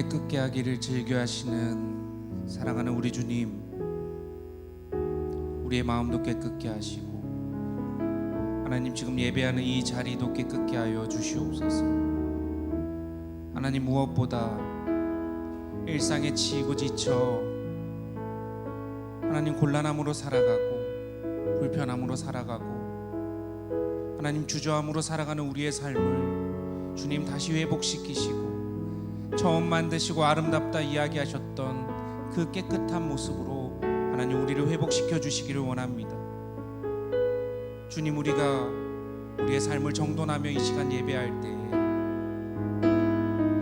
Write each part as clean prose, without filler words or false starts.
깨끗게 하기를 즐겨하시는 사랑하는 우리 주님, 우리의 마음도 깨끗게 하시고 하나님, 지금 예배하는 이 자리도 깨끗게 하여 주시옵소서. 하나님, 무엇보다 일상에 치이고 지쳐 하나님 곤란함으로 살아가고 불편함으로 살아가고 하나님 주저함으로 살아가는 우리의 삶을 주님 다시 회복시키시고 처음 만드시고 아름답다 이야기하셨던 그 깨끗한 모습으로 하나님 우리를 회복시켜 주시기를 원합니다. 주님, 우리가 우리의 삶을 정돈하며 이 시간 예배할 때에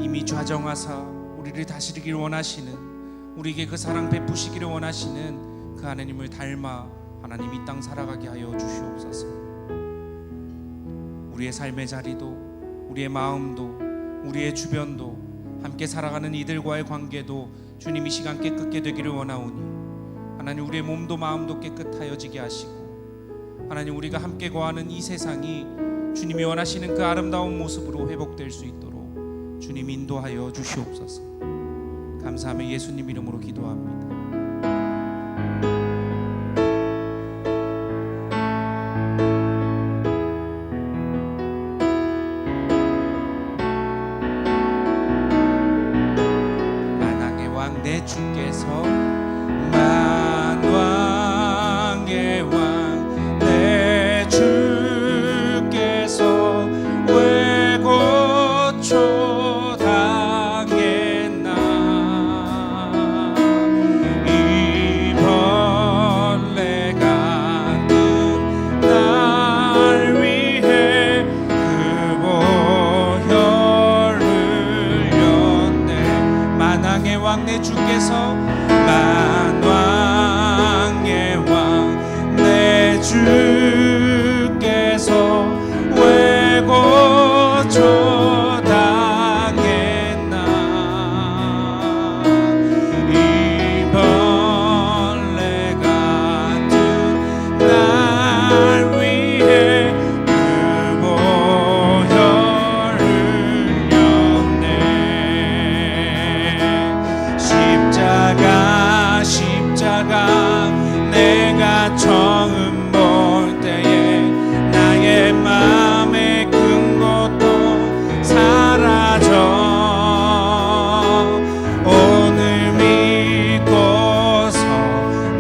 이미 좌정하사 우리를 다스리기를 원하시는, 우리에게 그 사랑 베푸시기를 원하시는 그 하나님을 닮아 하나님 이 땅 살아가게 하여 주시옵소서. 우리의 삶의 자리도, 우리의 마음도, 우리의 주변도, 함께 살아가는 이들과의 관계도 주님 이 시간 깨끗게 되기를 원하오니 하나님, 우리의 몸도 마음도 깨끗하여지게 하시고 하나님, 우리가 함께 거하는 이 세상이 주님이 원하시는 그 아름다운 모습으로 회복될 수 있도록 주님 인도하여 주시옵소서. 감사하며 예수님 이름으로 기도합니다. 내 주께서 만왕의 왕 내 주께서 왜 고쳐당했나. 이 벌레 같은 날 위해 그 보혈을 흘렸네. 만왕의 왕 내 주께서, 만왕의 왕 내 주께서 왜 고쳐당했나. 이 벌레 같은 날 위해 그 보혈을 흘렸네. 십자가 내가 처음 볼 때에 나의 마음의 큰 것도 사라져. 오늘 믿고서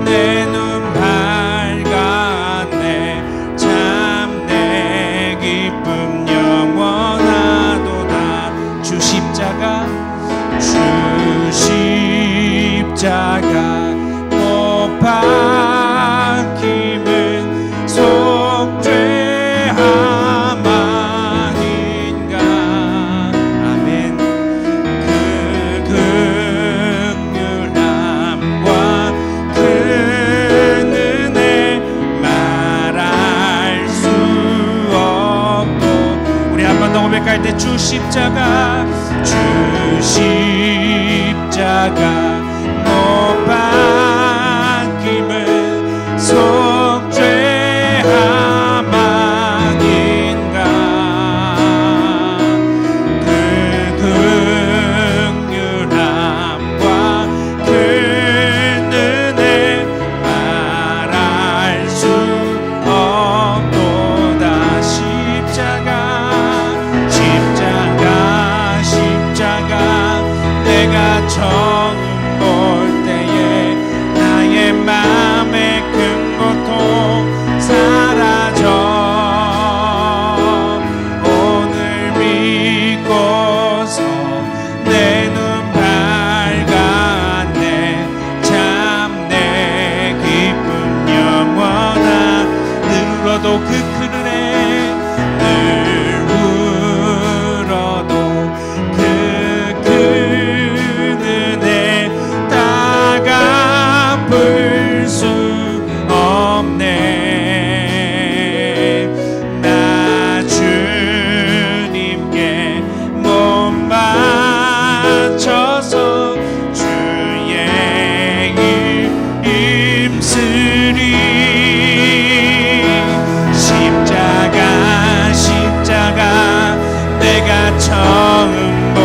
내 눈 밝았네. 참 내 기쁨 영원하도다. 주 십자가 못 박힘은 속죄함 아닌가. 아멘. 그 긍휼함과 그 은혜 말할 수 없고. 우리 한 번 더 고백할 때 주 십자가 못 박힘은 속죄함 아닌가. 그 긍휼함과 그 은혜 말할 수 없도다. 십자가 내가 처음 볼 때에 나의 마음의 큰 고통 사라져. 오늘 믿고서 내 눈 밝았네. 참 내 기쁨 영원한. 늘 울어도 그 큰 은혜, 늘 울어도 그 큰 은혜 다 갚을 수 없네. 나 주님께 못 맞춰서 주의 일 힘쓰리. 십자가 내가 처음 볼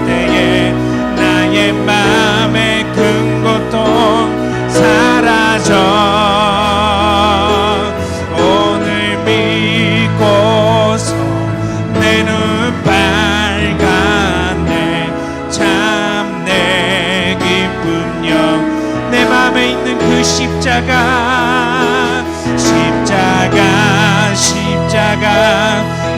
때에 그 십자가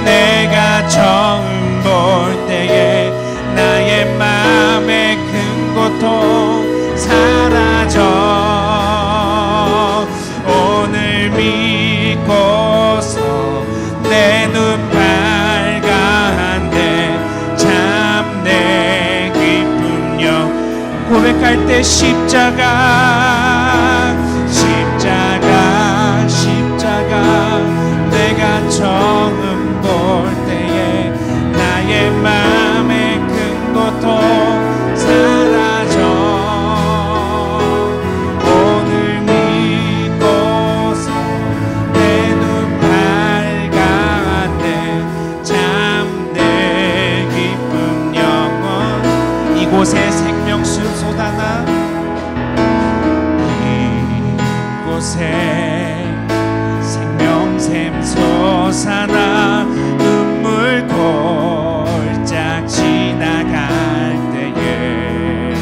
내가 처음 볼 때에 나의 마음의 큰 고통 사라져 오늘 믿고서 내 눈 밝아한데 참 내 기쁜 영 고백할 때 십자가 내가 처음 볼 때에 나의 마음의 큰 고통 사라져 오늘 믿고서 내 눈 밝아한데 참 내 기쁜 영원 이곳에 생명수 쏟아나 이곳에 생명샘 솟아나 눈물 골짝 지나갈 때에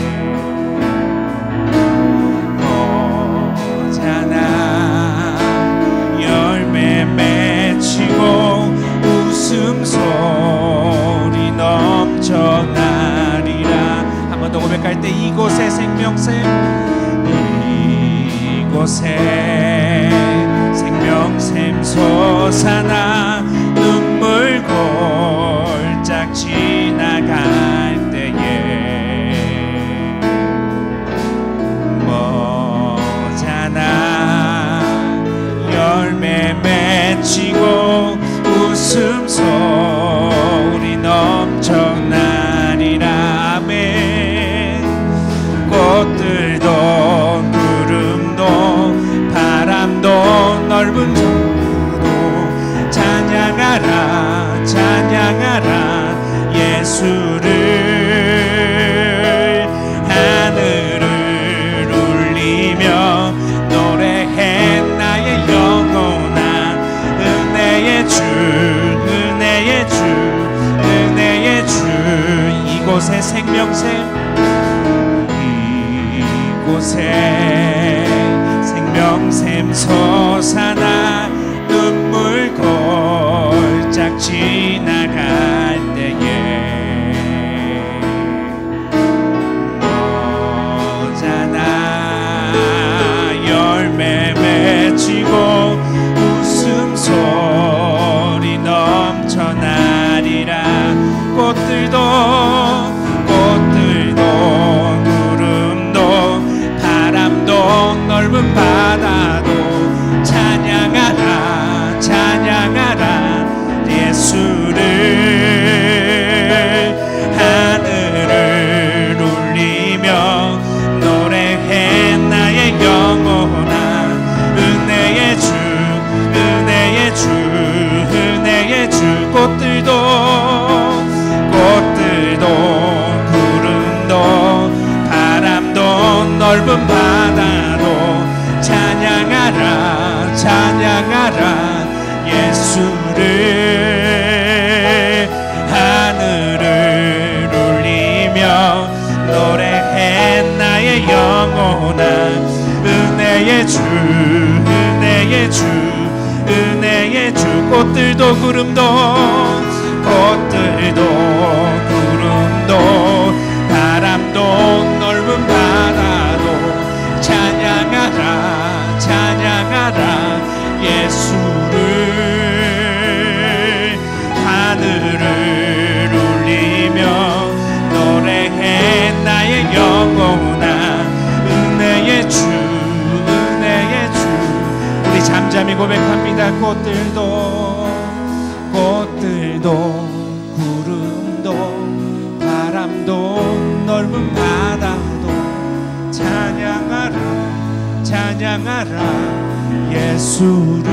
오잖아 열매 맺히고 웃음소리 넘쳐나리라 한 번 더 고백할 때 이곳에 생명샘 이곳에 생명샘 솟아나 눈물 골짝 지나갈 때에 뭐잖아 열매 맺히고 웃음소리 넘쳐나리라 아멘 꽃들도 구름도 바람도 넓은 정도 찬양하라 예수를 하늘을 울리며 노래해 나의 영혼아 은혜의 주 이곳에 생명샘 이곳에 생명샘 솟아나 눈물 골짝 지나갈 때에 뭐잖아 열매 맺히고 웃음소리 넘쳐나리라 꽃들도 구름도 바람도 넓은 바다도 찬양하라 예수를 하늘을 울리며 노래해 나의 영혼아 은혜의 주 꽃들도 구름도 바람도 넓은 바다도 찬양하라 예수를 하늘을 울리며 노래해 나의 영혼아 은혜의 주 꽃들도 구름도 바람도 넓은 바다도 찬양하라 예수를 하늘을 울리며 노래해 나의 영혼아 은혜의 주 우리 잠잠히 고백합니다 꽃들도 구름도 바람도 넓은 바다도 찬양하라 예수를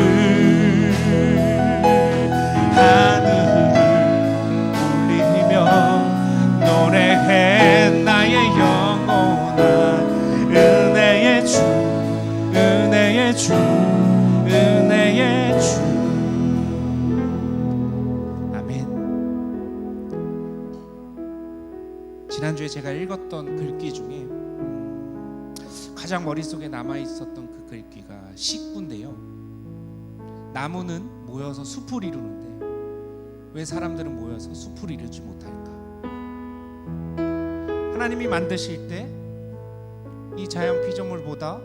하늘을 울리며 노래해 나의 영혼아 은혜의 주 아멘. 지난주에 제가 읽었던 글귀 중에 가장 머릿속에 남아있었던 그 글귀가 식구인데요, 나무는 모여서 숲을 이루는데 왜 사람들은 모여서 숲을 이루지 못할까? 하나님이 만드실 때 이 자연 피조물보다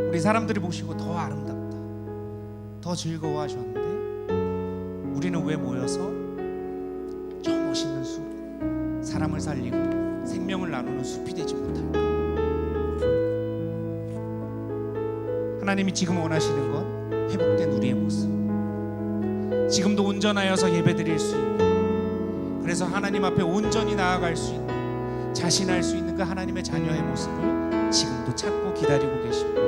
우리 사람들이 보시고 더 아름답다, 더 즐거워하셨는데 우리는 왜 모여서 저 멋있는 숲, 사람을 살리고 생명을 나누는 숲이 되지 못할까? 하나님이 지금 원하시는 건 회복된 우리의 모습, 지금도 온전하여서 예배드릴 수 있는, 그래서 하나님 앞에 온전히 나아갈 수 있는, 자신할 수 있는 그 하나님의 자녀의 모습을 지금도 찾고 기다리고 계십니다.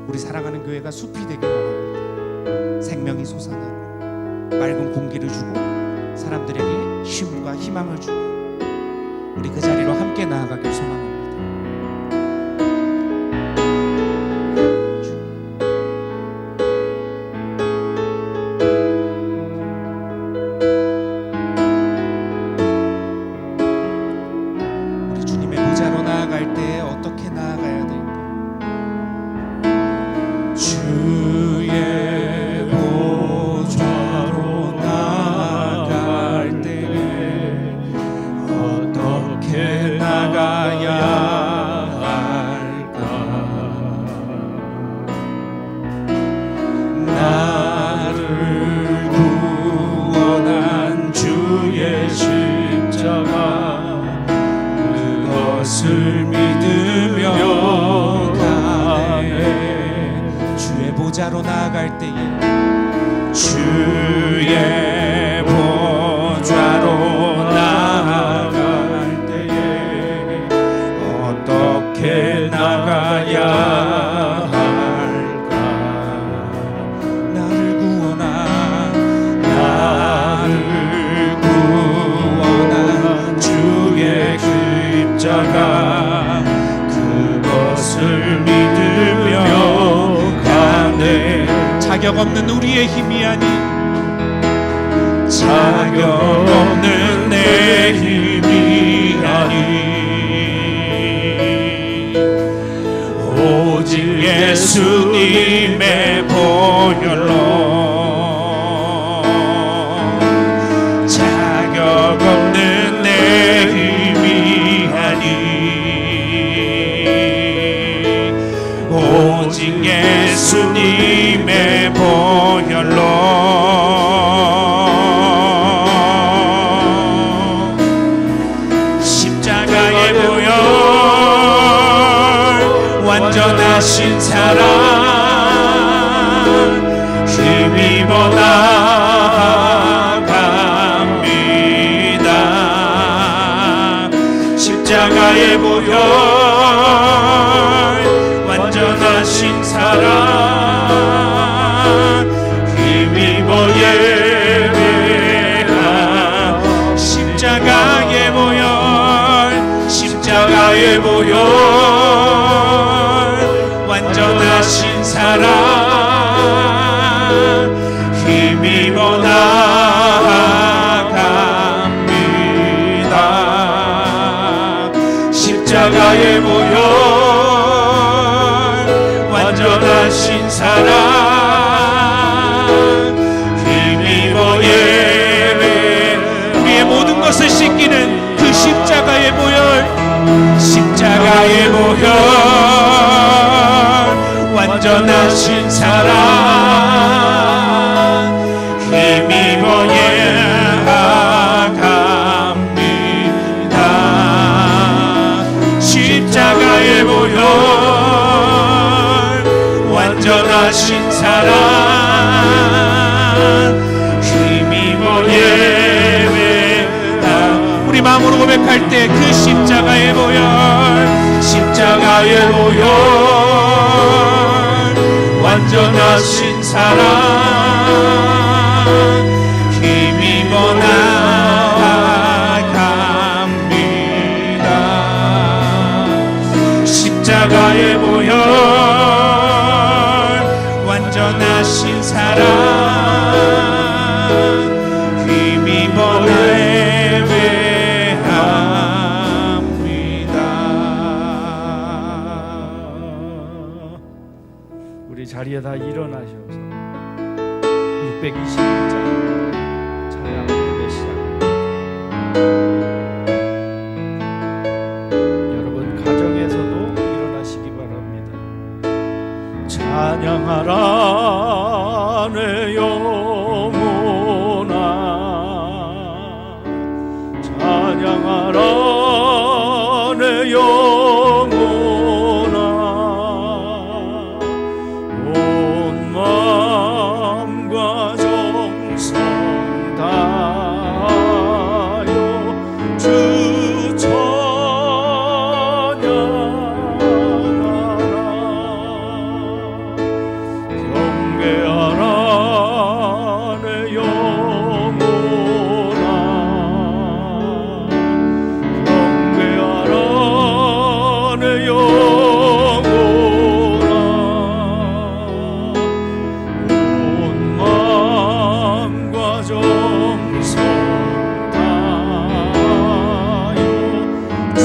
우리 사랑하는 교회가 숲이 되길 원합니다. 생명이 솟아나고 맑은 공기를 주고 사람들에게 쉼과 희망을 주고 우리 그 자리로 함께 나아가길 소망합니다. 우리 주님의 보좌로 나아갈 때 어떻게 나아가야 될까? 주의 보좌로 나아갈 때 어떻게 나가야 할까? 나를 구원한 주의 십자가, 그것을 믿으며 가네. 주의 보좌로 나아갈 때에, 주의 보좌로 나아갈 때에 어떻게 나가야 할까? 나를 구원한 주의 십자가, 그것을 믿으며 가네. 자격 없는 우리의 힘이 아닌, 자격 없는 내 힘이 아닌, 오직 예수님의 보혈로, 자격 없는 내 힘이 아닌, 오직 예수님의 보혈로 십자가의 보혈, 완전하신 사랑 힘입어 나아갑니다. 십자가의 보혈, 완전하신 사랑 힘입어 예배하. 십자가의 보혈, 십자가의 보혈, 완전하신 사랑 힘입어 나아갑니다. 십자가의 보혈, 완전하신 사랑 힘입어 예배. 우리의 모든 것을 씻기는 그 십자가의 보혈, 십자가의 보혈, 완전하신 사랑 힘입어 나아갑니다. 십자가의 보혈, 완전하신 사랑 힘입어 예배하. 우리 마음으로 고백할 때 그 십자가의 보혈, 십자가의 보혈, 완전하신 사랑 힘입어 나아갑니다. 십자가의 보혈, 완전하신 사랑 힘입어 예배합니다. 621장 찬양 예배 시작합니다. 여러분 가정에서도 일어나시기 바랍니다. 찬양하라 내 영혼아, 찬양하라 내 영혼아, 온 마음과 정성 다하여 주 찬양하라. 경배하라 내 영혼아, 경배하라 내 영혼아, 온 마음과 정성 다하여 주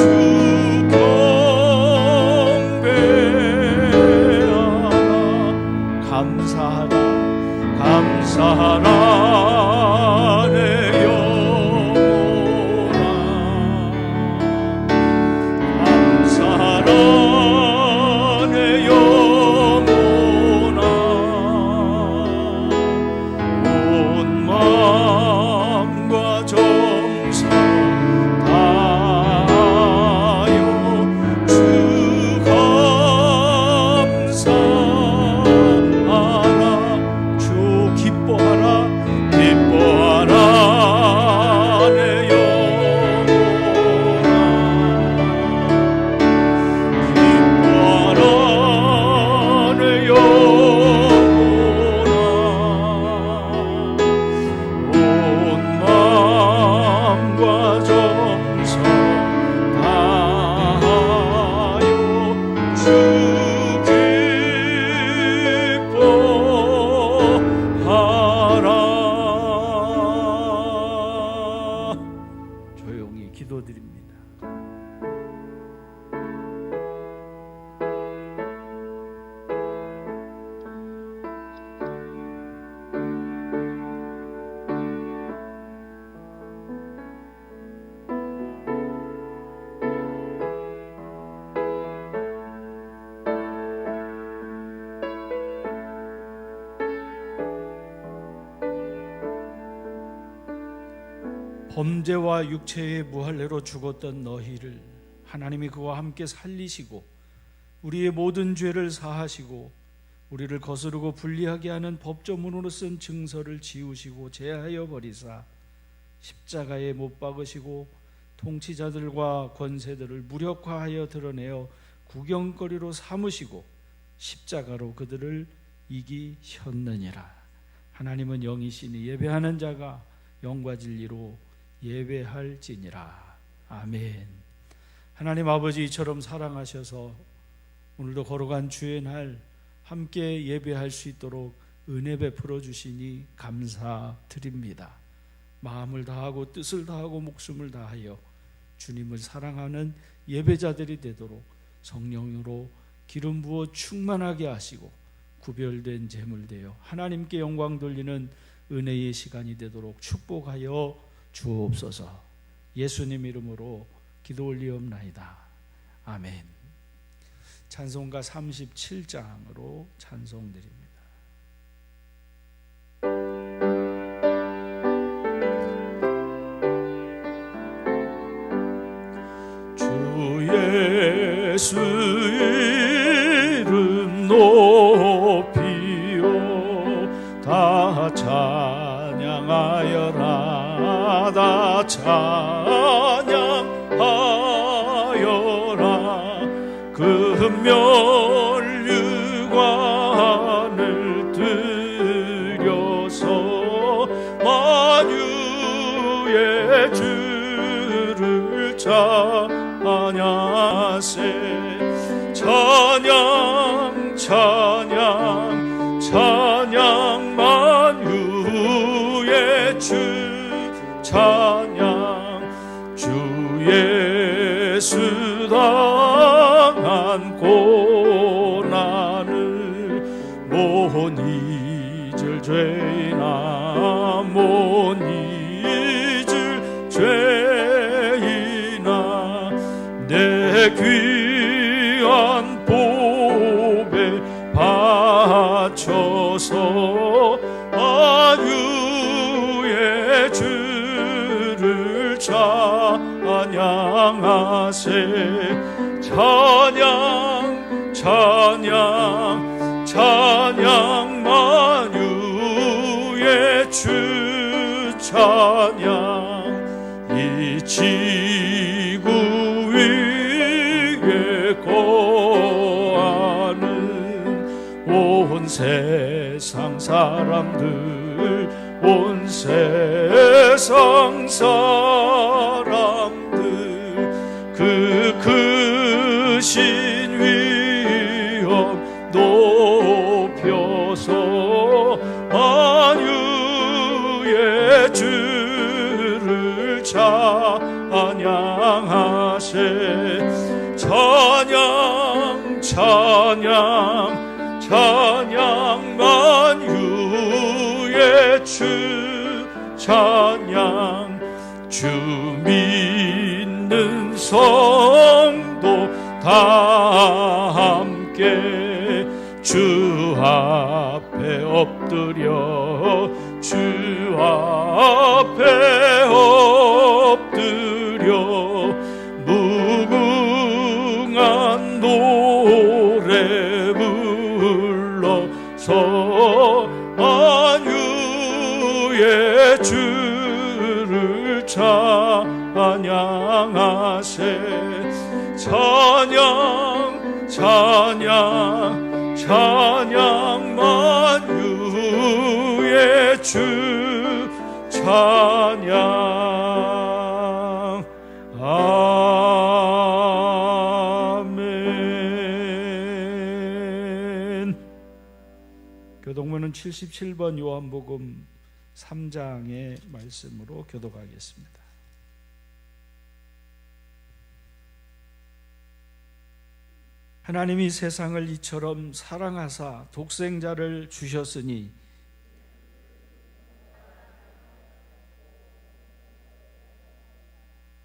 경배하라. 감사하라 감사하라 내 영혼아, 감사하라 내 영혼아, 온 마음과 정성 다하여 주 감사하라. 주 기뻐하라 기뻐하라 내 영혼아, 기뻐하라 내 영혼아, 온 마음과 정성 다하여 주 기뻐하라. 조용히 기도드립니다. 범죄와 육체의 무할례로 죽었던 너희를 하나님이 그와 함께 살리시고 우리의 모든 죄를 사하시고 우리를 거스르고 불리하게 하는 법조문으로 쓴 증서를 지우시고 제하여 버리사 십자가에 못 박으시고 통치자들과 권세들을 무력화하여 드러내어 구경거리로 삼으시고 십자가로 그들을 이기셨느니라. 하나님은 영이시니 예배하는 자가 영과 진리로 예배할지니라. 아멘. 하나님 아버지, 이처럼 사랑하셔서 오늘도 거룩한 주의 날 함께 예배할 수 있도록 은혜 베풀어 주시니 감사드립니다. 마음을 다하고 뜻을 다하고 목숨을 다하여 주님을 사랑하는 예배자들이 되도록 성령으로 기름 부어 충만하게 하시고 구별된 제물 되어 하나님께 영광 돌리는 은혜의 시간이 되도록 축복하여 주옵소서. 예수님 이름으로 기도 올리옵나이다. 아멘. 찬송가 37장으로 찬송드립니다. 주 예수 이름 높이요 다 찬양하여라, 다 찬양하여라. 그 면류관을 들여서 만유의 주를 찬양하세. 찬양 찬양 찬양 만유의 주 찬양. 주 예수 당한 고난을 못 잊을 죄나 못 잊을 죄이나 내 귀한 보배 바쳐서 아유의 주를 찬양하세. 찬양 찬양 찬양 만유의 주 찬양. 이 지구 위에 거하는 온 세상 사람들, 온 세상 사람들, 그 크신 위엄 높여서 만유의 주를 찬양하세. 찬양 찬양 찬양 만유의 주 찬양. 주 믿는 성도 다 함께 주 앞에 엎드려, 주 앞에 엎드려 무궁한 노래 불러서 만유의 주를 찬양하세. 찬양 찬양 찬양 만유의 주 찬양. 아멘. 교독문은 77번 요한복음 3장의 말씀으로 교독하겠습니다. 하나님이 세상을 이처럼 사랑하사 독생자를 주셨으니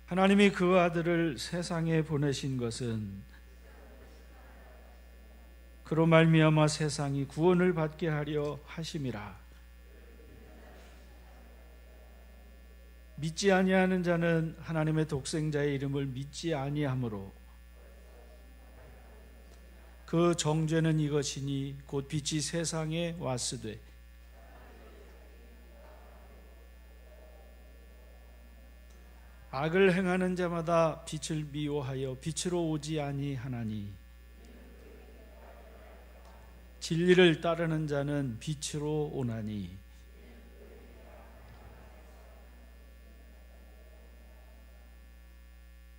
하나님이 그 아들을 세상에 보내신 것은 그로 말미암아 세상이 구원을 받게 하려 하심이라. 믿지 아니하는 자는 하나님의 독생자의 이름을 믿지 아니하므로 그 정죄는 이것이니 곧 빛이 세상에 왔으되 악을 행하는 자마다 빛을 미워하여 빛으로 오지 아니하나니 진리를 따르는 자는 빛으로 오나니.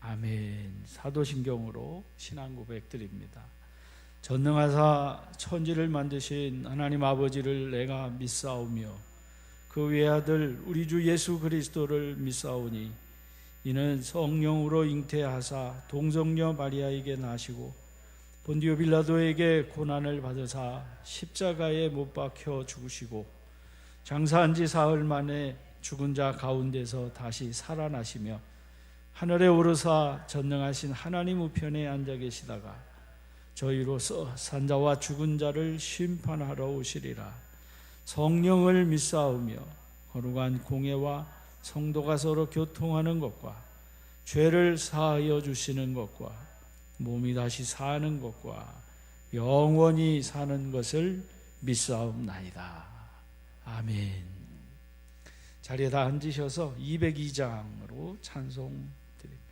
아멘. 사도신경으로 신앙 고백 드립니다. 전능하사 천지를 만드신 하나님 아버지를 내가 믿사오며 그 외아들 우리 주 예수 그리스도를 믿사오니 이는 성령으로 잉태하사 동정녀 마리아에게 나시고 본디오 빌라도에게 고난을 받으사 십자가에 못 박혀 죽으시고 장사한 지 사흘 만에 죽은 자 가운데서 다시 살아나시며 하늘에 오르사 전능하신 하나님 우편에 앉아 계시다가 저희로서 산자와 죽은 자를 심판하러 오시리라. 성령을 믿사오며 거룩한 공회와 성도가 서로 교통하는 것과 죄를 사하여 주시는 것과 몸이 다시 사는 것과 영원히 사는 것을 믿사옵나이다. 아멘. 자리에 다 앉으셔서 202장으로 찬송 드립니다.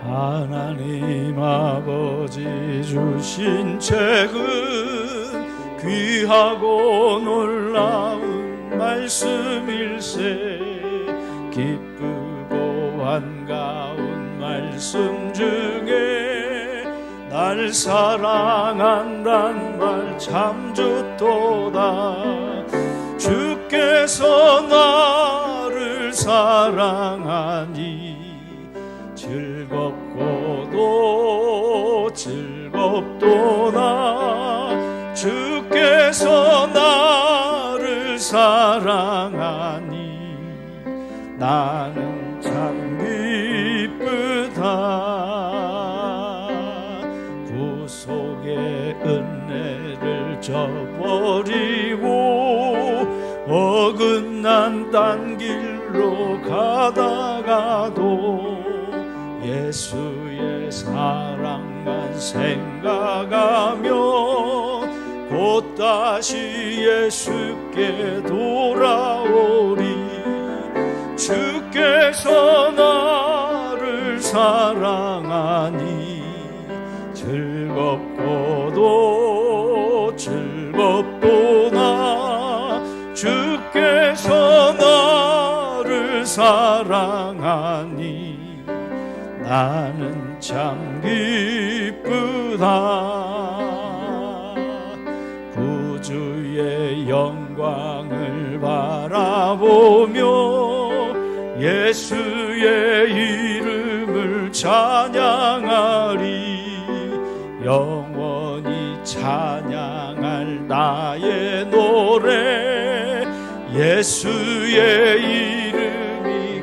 하나님 아버지 주신 책은 귀하고 놀라운 말씀일세. 기쁘고 반가운 말씀 중에 날 사랑한단 말 참 좋도다. 주께서 나를 사랑하니 즐겁고도 즐겁도다 주께서 나를 사랑하니 나는 참 기쁘다 구속의 은혜를 저버리고 어긋난 딴 길로 가다가도 예수의 사랑만 생각하며 곧 다시 예수께 돌아오리 주께서 나를 사랑하니 즐겁고도 즐겁도다 주께서 나를 사랑하니 나는 참 기쁘다 구주의 영광을 바라보며 예수의 이름을 찬양하리 영원히 찬양할 나의 노래 예수의 이름이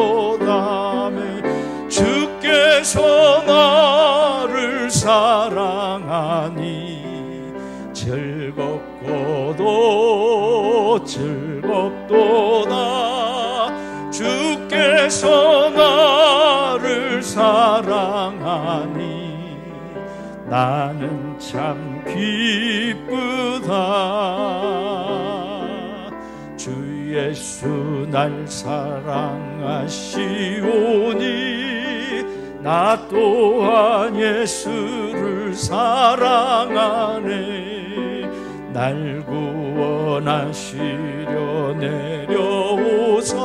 귀하도다매 주께서 나를 사랑하니 즐겁고도 즐겁도다 주께서 나를 사랑하니 나는 참 기쁘다 주 예수 날 사랑하시오니 나 또한 예수를 사랑하네 날 구원하시려 내려오사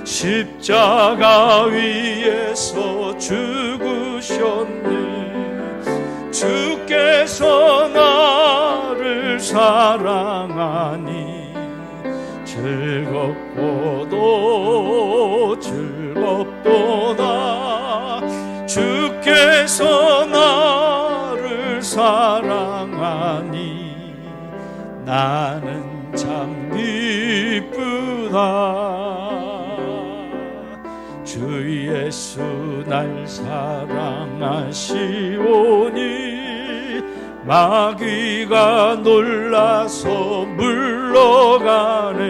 십자가 위에서 죽으셨네 주께서 나를 사랑하니 즐겁고도 즐겁도다 주께서 나를 사랑하니 나는 참 기쁘다 주 예수 날 사랑하시오니 마귀가 놀라서 물러가네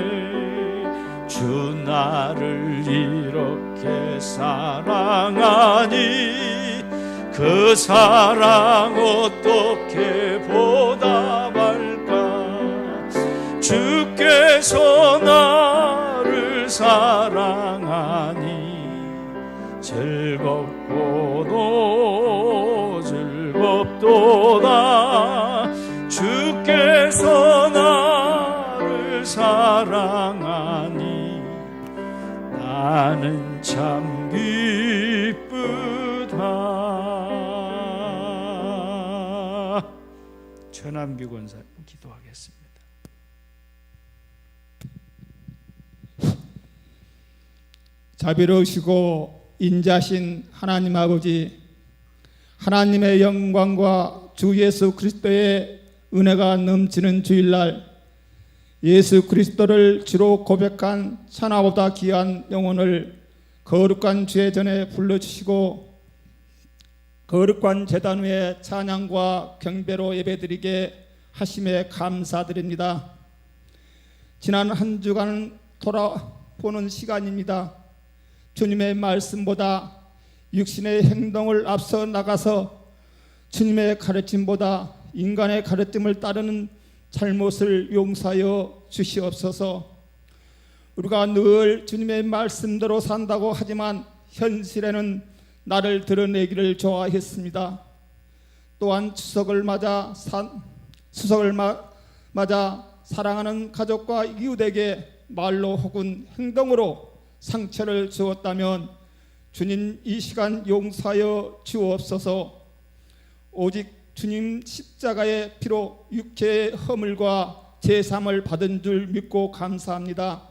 주 나를 이렇게 사랑하니 그 사랑 어떻게 보답할까 주께서 나를 사랑하니 즐겁고도 즐겁도다 주께서 나를 사랑하니 나는 참 기쁘다 최남기 권사님 기도하겠습니다. 자비로우시고 인자신 하나님 아버지 하나님의 영광과 주 예수 그리스도의 은혜가 넘치는 주일날 예수 그리스도를 주로 고백한 천하보다 귀한 영혼을 거룩한 주의 전에 불러주시고 거룩한 제단 위에 찬양과 경배로 예배드리게 하심에 감사드립니다. 지난 한 주간 돌아보는 시간입니다. 주님의 말씀보다 육신의 행동을 앞서 나가서 주님의 가르침보다 인간의 가르침을 따르는 잘못을 용서하여 주시옵소서. 우리가 늘 주님의 말씀대로 산다고 하지만 현실에는 나를 드러내기를 좋아했습니다. 또한 추석을 맞아 사랑하는 가족과 이웃에게 말로 혹은 행동으로 상처를 주었다면 주님 이 시간 용서하여 주옵소서. 오직 주님 십자가의 피로 육체의 허물과 제삼을 받은 줄 믿고 감사합니다.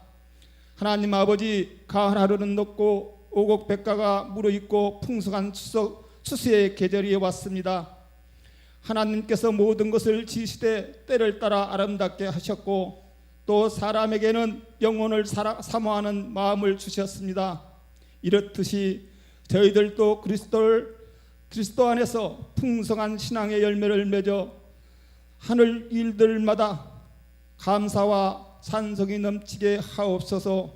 하나님 아버지, 가을 하루는 높고 오곡백과가 무르익고 풍성한 추수의 계절이 왔습니다. 하나님께서 모든 것을 지시되 때를 따라 아름답게 하셨고 또 사람에게는 영혼을 사모하는 마음을 주셨습니다. 이렇듯이 저희들도 그리스도 안에서 풍성한 신앙의 열매를 맺어 하늘 일들마다 감사와 찬송이 넘치게 하옵소서.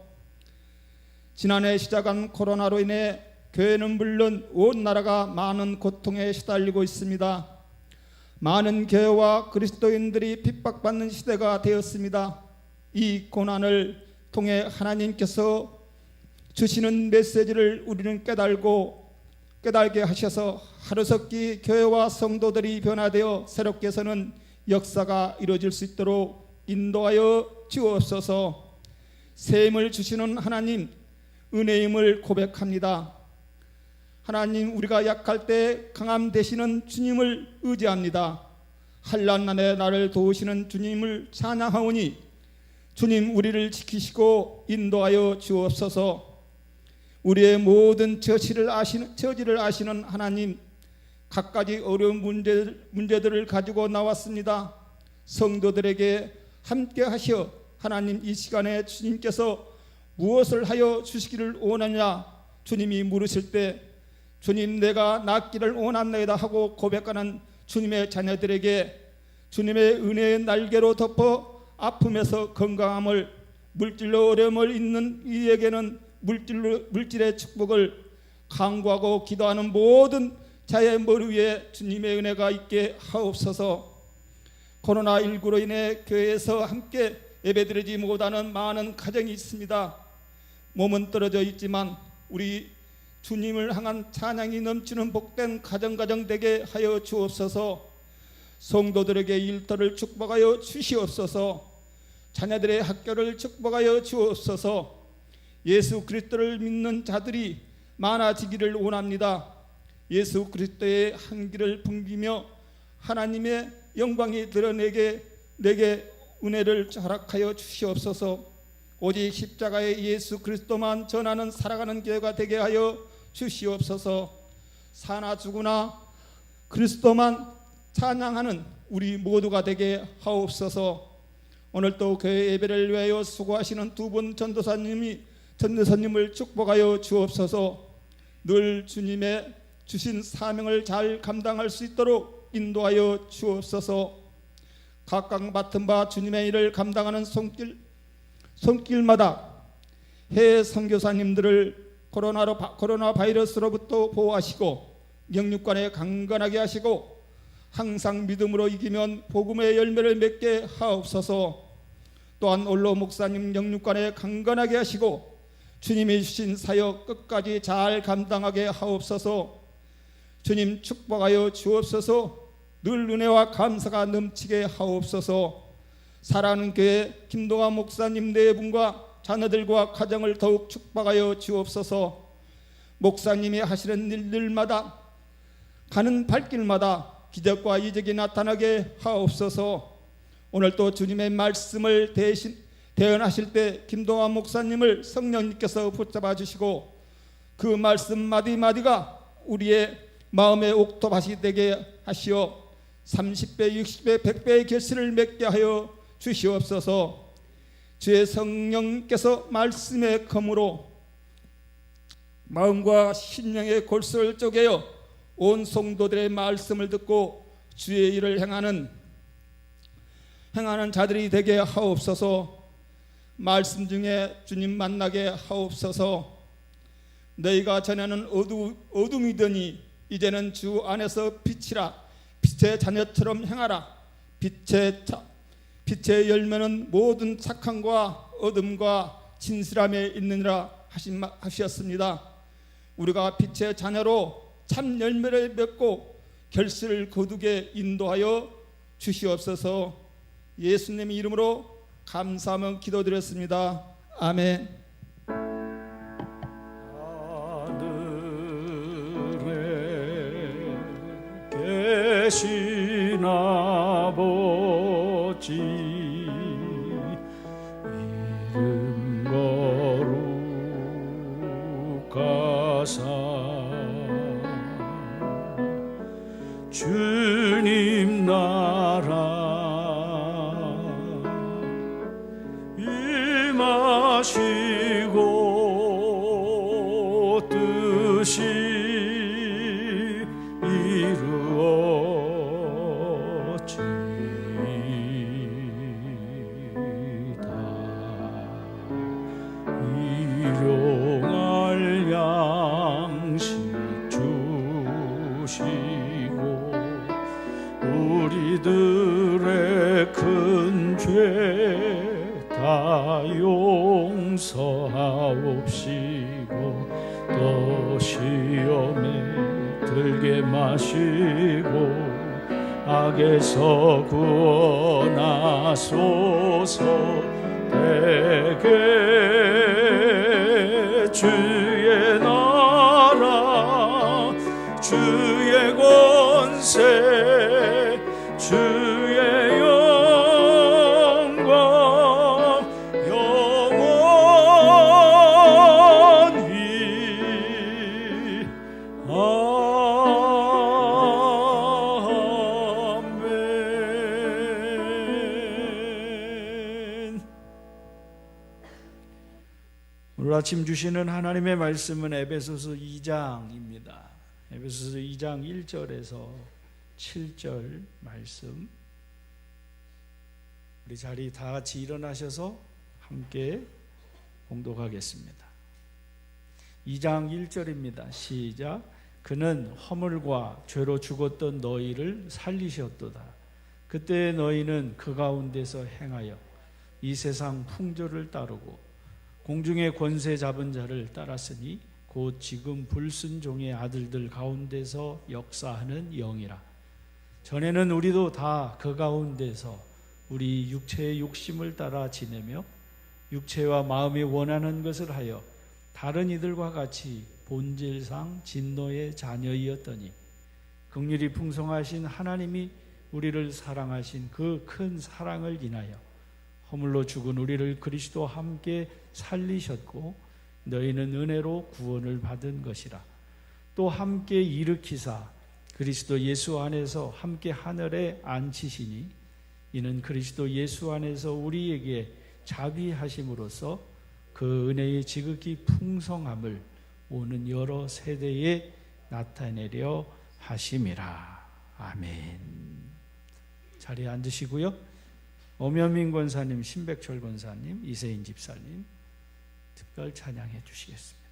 지난해 시작한 코로나로 인해 교회는 물론 온 나라가 많은 고통에 시달리고 있습니다. 많은 교회와 그리스도인들이 핍박받는 시대가 되었습니다. 이 고난을 통해 하나님께서 주시는 메시지를 우리는 깨달게 하셔서 하루속히 교회와 성도들이 변화되어 새롭게 서는 역사가 이루어질 수 있도록 인도하여 주옵소서. 새 힘을 주시는 하나님 은혜임을 고백합니다. 하나님, 우리가 약할 때 강함 되시는 주님을 의지합니다. 환난날에 나를 도우시는 주님을 찬양하오니 주님, 우리를 지키시고 인도하여 주옵소서. 우리의 모든 처지를 아시는 하나님, 갖가지 어려운 문제들을 가지고 나왔습니다. 성도들에게 함께 하시어 하나님, 이 시간에 주님께서 무엇을 하여 주시기를 원하냐 주님이 물으실 때 주님, 내가 낫기를 원합니다 하고 고백하는 주님의 자녀들에게 주님의 은혜의 날개로 덮어 아픔에서 건강함을, 물질로 어려움을 있는 이에게는 물질의 축복을 간구하고 기도하는 모든 자의 머리 위에 주님의 은혜가 있게 하옵소서. 코로나19로 인해 교회에서 함께 예배드리지 못하는 많은 가정이 있습니다. 몸은 떨어져 있지만 우리 주님을 향한 찬양이 넘치는 복된 가정 되게 하여 주옵소서. 성도들에게 일터를 축복하여 주시옵소서. 자녀들의 학교를 축복하여 주옵소서. 예수 그리스도를 믿는 자들이 많아지기를 원합니다. 예수 그리스도의 한기를 풍기며 하나님의 영광이 드러내게 내게 은혜를 허락하여 주시옵소서. 오직 십자가의 예수 그리스도만 전하는 살아가는 교회가 되게 하여 주시옵소서. 사나 죽으나 그리스도만 찬양하는 우리 모두가 되게 하옵소서. 오늘도 교회 예배를 위하여 수고하시는 두 분 전도사님을 축복하여 주옵소서. 늘 주님의 주신 사명을 잘 감당할 수 있도록 인도하여 주옵소서. 각각 맡은 바 주님의 일을 감당하는 손길마다 해외 선교사님들을 코로나 바이러스로부터 보호하시고 영육간에 강건하게 하시고 항상 믿음으로 이기면 복음의 열매를 맺게 하옵소서. 또한 올로 목사님 영육간에 강건하게 하시고 주님이 주신 사역 끝까지 잘 감당하게 하옵소서. 주님 축복하여 주옵소서. 늘 은혜와 감사가 넘치게 하옵소서. 사랑하는 교회 김동환 목사님 네 분과 자녀들과 가정을 더욱 축복하여 주옵소서. 목사님이 하시는 일들마다 가는 발길마다 기적과 이적이 나타나게 하옵소서. 오늘도 주님의 말씀을 대언하실 때 김동환 목사님을 성령님께서 붙잡아 주시고 그 말씀 마디마디가 우리의 마음의 옥토밭이 되게 하시어 30배, 60배, 100배의 결실을 맺게 하여 주시옵소서. 주의 성령께서 말씀의 검으로 마음과 심령의 골수를 쪼개어 온 성도들의 말씀을 듣고 주의 일을 행하는 자들이 되게 하옵소서. 말씀 중에 주님 만나게 하옵소서. 너희가 전에는 어둠이더니 이제는 주 안에서 빛이라. 빛의 자녀처럼 행하라. 빛의 열매는 모든 착함과 어둠과 진실함에 있느니라 하셨습니다. 우리가 빛의 자녀로 참 열매를 맺고 결실을 거두게 인도하여 주시옵소서. 예수님의 이름으로 감사하며 기도드렸습니다. 아멘. 하늘에 계신 아버지 이름 하사 주님 나라 임하시고 뜻이 이루어지다. 일용할 양식 주시고 우리들의 큰 죄 다 용서하옵시고 또 시험에 들게 마시고 악에서 구원하소서. 대개 주의 나라 주의 권세 주의 영광 영원히 아멘. 오늘 아침 주시는 하나님의 말씀은 에베소서 2장입니다. 에베소서 2장 1절에서 7절 말씀. 우리 자리 다 같이 일어나셔서 함께 봉독하겠습니다. 2장 1절입니다. 시작. 그는 허물과 죄로 죽었던 너희를 살리셨도다. 그때 너희는 그 가운데서 행하여 이 세상 풍조를 따르고 공중의 권세 잡은 자를 따랐으니 곧 지금 불순종의 아들들 가운데서 역사하는 영이라. 전에는 우리도 다 그 가운데서 우리 육체의 욕심을 따라 지내며 육체와 마음이 원하는 것을 하여 다른 이들과 같이 본질상 진노의 자녀이었더니 긍휼이 풍성하신 하나님이 우리를 사랑하신 그 큰 사랑을 인하여 허물로 죽은 우리를 그리스도와 함께 살리셨고 너희는 은혜로 구원을 받은 것이라. 또 함께 일으키사 그리스도 예수 안에서 함께 하늘에 앉히시니 이는 그리스도 예수 안에서 우리에게 자비하심으로써 그 은혜의 지극히 풍성함을 오는 여러 세대에 나타내려 하심이라. 아멘. 자리에 앉으시고요. 엄현민 권사님, 신백철 권사님, 이세인 집사님 특별 찬양해 주시겠습니다.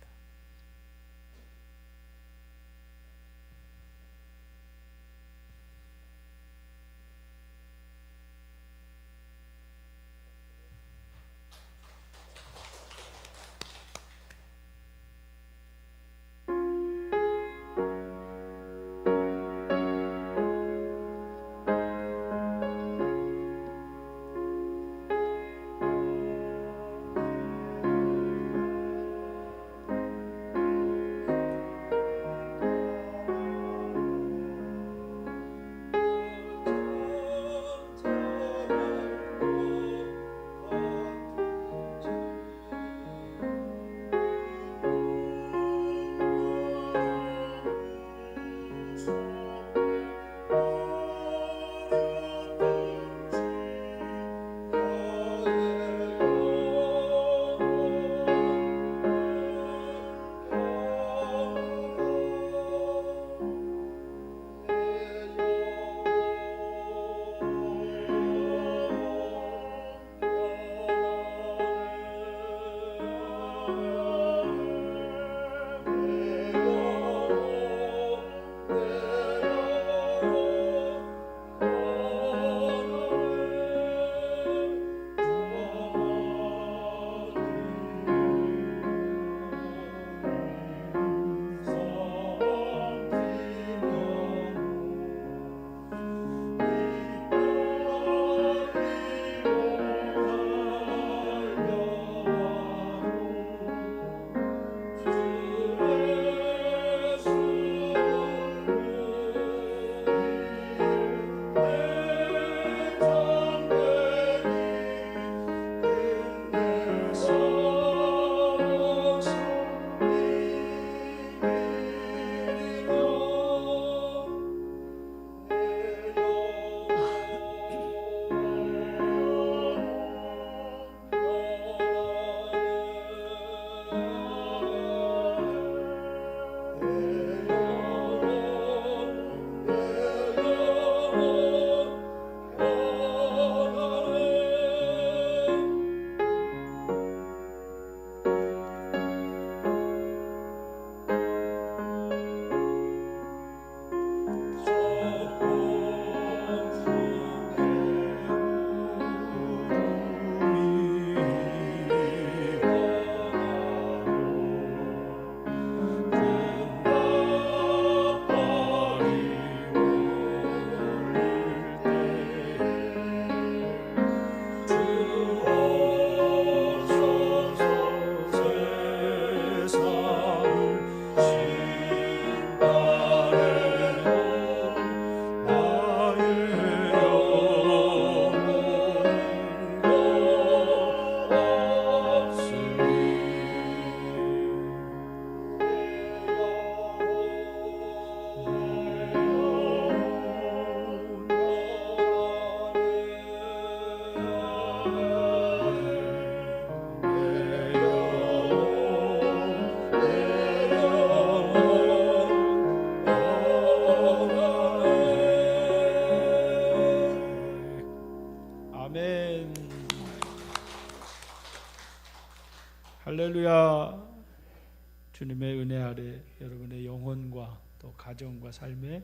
주님의 은혜 아래 여러분의 영혼과 또 가정과 삶에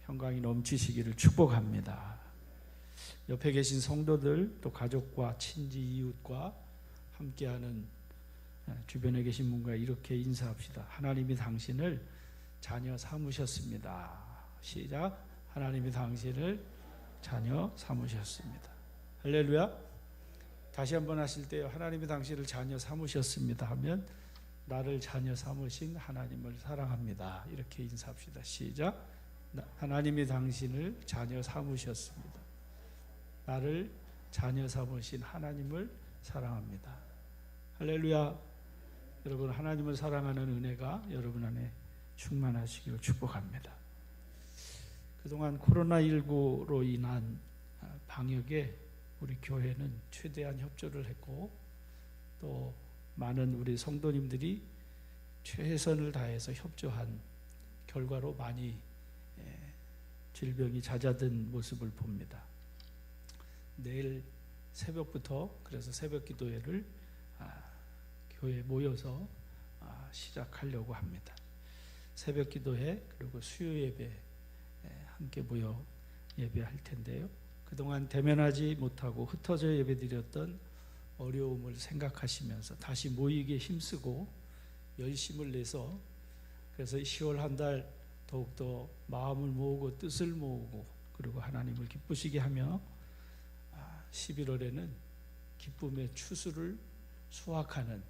평강이 넘치시기를 축복합니다. 옆에 계신 성도들 또 가족과 친지 이웃과 함께하는 주변에 계신 분과 이렇게 인사합시다. 하나님이 당신을 자녀 삼으셨습니다. 시작. 하나님이 당신을 자녀 삼으셨습니다. 할렐루야. 다시 한번 하실 때요. 하나님이 당신을 자녀 삼으셨습니다 하면 나를 자녀 삼으신 하나님을 사랑합니다. 이렇게 인사합시다. 시작. 하나님이 당신을 자녀 삼으셨습니다. 나를 자녀 삼으신 하나님을 사랑합니다. 할렐루야. 여러분, 하나님을 사랑하는 은혜가 여러분 안에 충만하시기를 축복합니다. 그동안 코로나19로 인한 방역에 우리 교회는 최대한 협조를 했고 또 많은 우리 성도님들이 최선을 다해서 협조한 결과로 많이 질병이 잦아든 모습을 봅니다. 내일 새벽부터 그래서 새벽 기도회를 교회에 모여서 시작하려고 합니다. 새벽 기도회 그리고 수요 예배 함께 모여 예배할 텐데요. 그동안 대면하지 못하고 흩어져 예배드렸던 어려움을 생각하시면서 다시 모이기에 힘쓰고 열심을 내서 그래서 10월 한 달 더욱더 마음을 모으고 뜻을 모으고 그리고 하나님을 기쁘시게 하며 11월에는 기쁨의 추수를 수확하는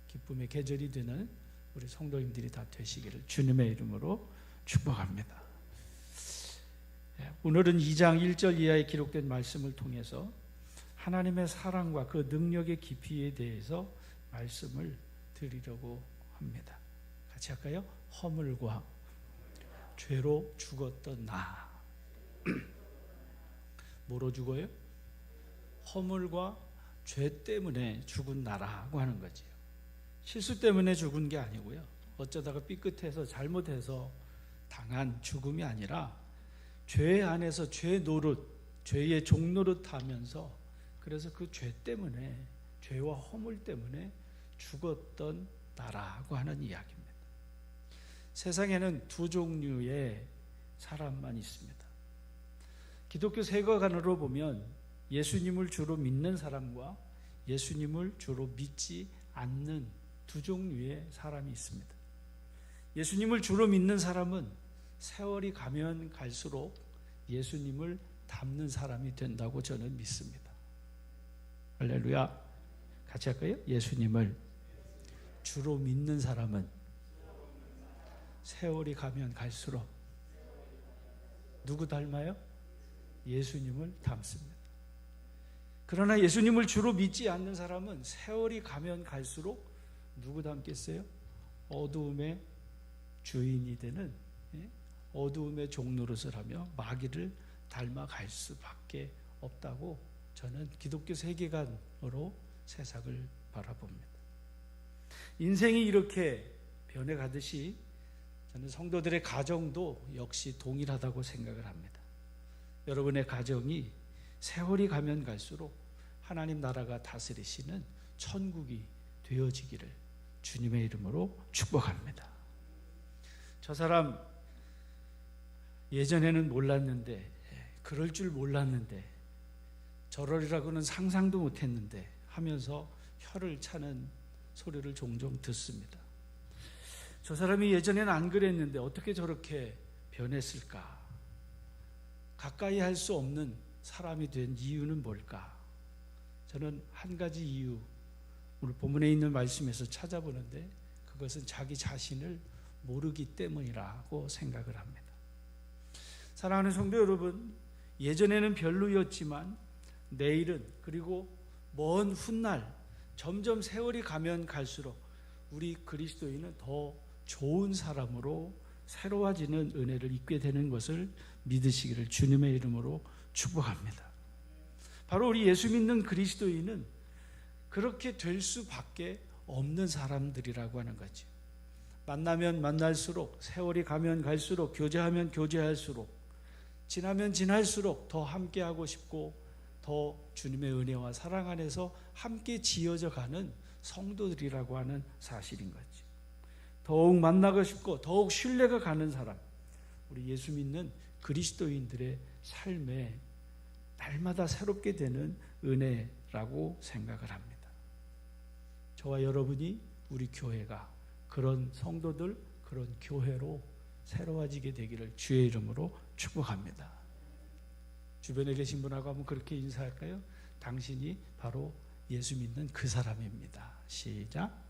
기쁨의 계절이 되는 우리 성도님들이 다 되시기를 주님의 이름으로 축복합니다. 오늘은 2장 1절 이하에 기록된 말씀을 통해서 하나님의 사랑과 그 능력의 깊이에 대해서 말씀을 드리려고 합니다. 같이 할까요? 허물과 죄로 죽었던 나. 뭐로 죽어요? 허물과 죄 때문에 죽은 나라고 하는 거지요. 실수 때문에 죽은 게 아니고요. 어쩌다가 삐끗해서 잘못해서 당한 죽음이 아니라 죄 안에서 죄 노릇, 죄의 종노릇 하면서 그래서 그 죄 때문에 죄와 허물 때문에 죽었던 나라고 하는 이야기입니다. 세상에는 두 종류의 사람만 있습니다. 기독교 세계관으로 보면 예수님을 주로 믿는 사람과 예수님을 주로 믿지 않는 두 종류의 사람이 있습니다. 예수님을 주로 믿는 사람은 세월이 가면 갈수록 예수님을 닮는 사람이 된다고 저는 믿습니다. 할렐루야. 같이 할까요? 예수님을 주로 믿는 사람은 세월이 가면 갈수록 누구 닮아요? 예수님을 닮습니다. 그러나 예수님을 주로 믿지 않는 사람은 세월이 가면 갈수록 누구 닮겠어요? 어두움의 주인이 되는 어두움의 종노릇을 하며 마귀를 닮아갈 수밖에 없다고 저는 기독교 세계관으로 세상을 바라봅니다. 인생이 이렇게 변해가듯이 저는 성도들의 가정도 역시 동일하다고 생각을 합니다. 여러분의 가정이 세월이 가면 갈수록 하나님 나라가 다스리시는 천국이 되어지기를 주님의 이름으로 축복합니다. 저 사람 예전에는 몰랐는데 그럴 줄 몰랐는데 저러리라고는 상상도 못했는데 하면서 혀를 차는 소리를 종종 듣습니다. 저 사람이 예전에는 안 그랬는데 어떻게 저렇게 변했을까? 가까이 할 수 없는 사람이 된 이유는 뭘까? 저는 한 가지 이유, 오늘 본문에 있는 말씀에서 찾아보는데 그것은 자기 자신을 모르기 때문이라고 생각을 합니다. 사랑하는 성도 여러분, 예전에는 별로였지만 내일은 그리고 먼 훗날 점점 세월이 가면 갈수록 우리 그리스도인은 더 좋은 사람으로 새로워지는 은혜를 입게 되는 것을 믿으시기를 주님의 이름으로 축복합니다. 바로 우리 예수 믿는 그리스도인은 그렇게 될 수밖에 없는 사람들이라고 하는 거죠. 만나면 만날수록, 세월이 가면 갈수록, 교제하면 교제할수록, 지나면 지날수록 더 함께하고 싶고 더 주님의 은혜와 사랑 안에서 함께 지어져 가는 성도들이라고 하는 사실인 거죠. 더욱 만나고 싶고 더욱 신뢰가 가는 사람, 우리 예수 믿는 그리스도인들의 삶에 날마다 새롭게 되는 은혜라고 생각을 합니다. 저와 여러분이 우리 교회가 그런 성도들, 그런 교회로 새로워지게 되기를 주의 이름으로 축복합니다. 주변에 계신 분하고 한번 그렇게 인사할까요? 당신이 바로 예수 믿는 그 사람입니다. 시작.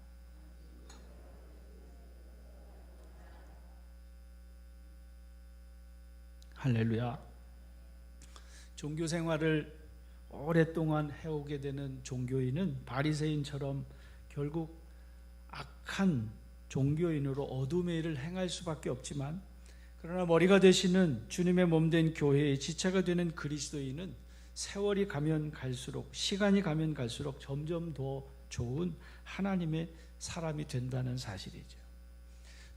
할렐루야. 종교 생활을 오랫동안 해오게 되는 종교인은 바리새인처럼 결국 악한 종교인으로 어둠의 일을 행할 수밖에 없지만, 그러나 머리가 되시는 주님의 몸된 교회의 지체가 되는 그리스도인은 세월이 가면 갈수록, 시간이 가면 갈수록 점점 더 좋은 하나님의 사람이 된다는 사실이죠.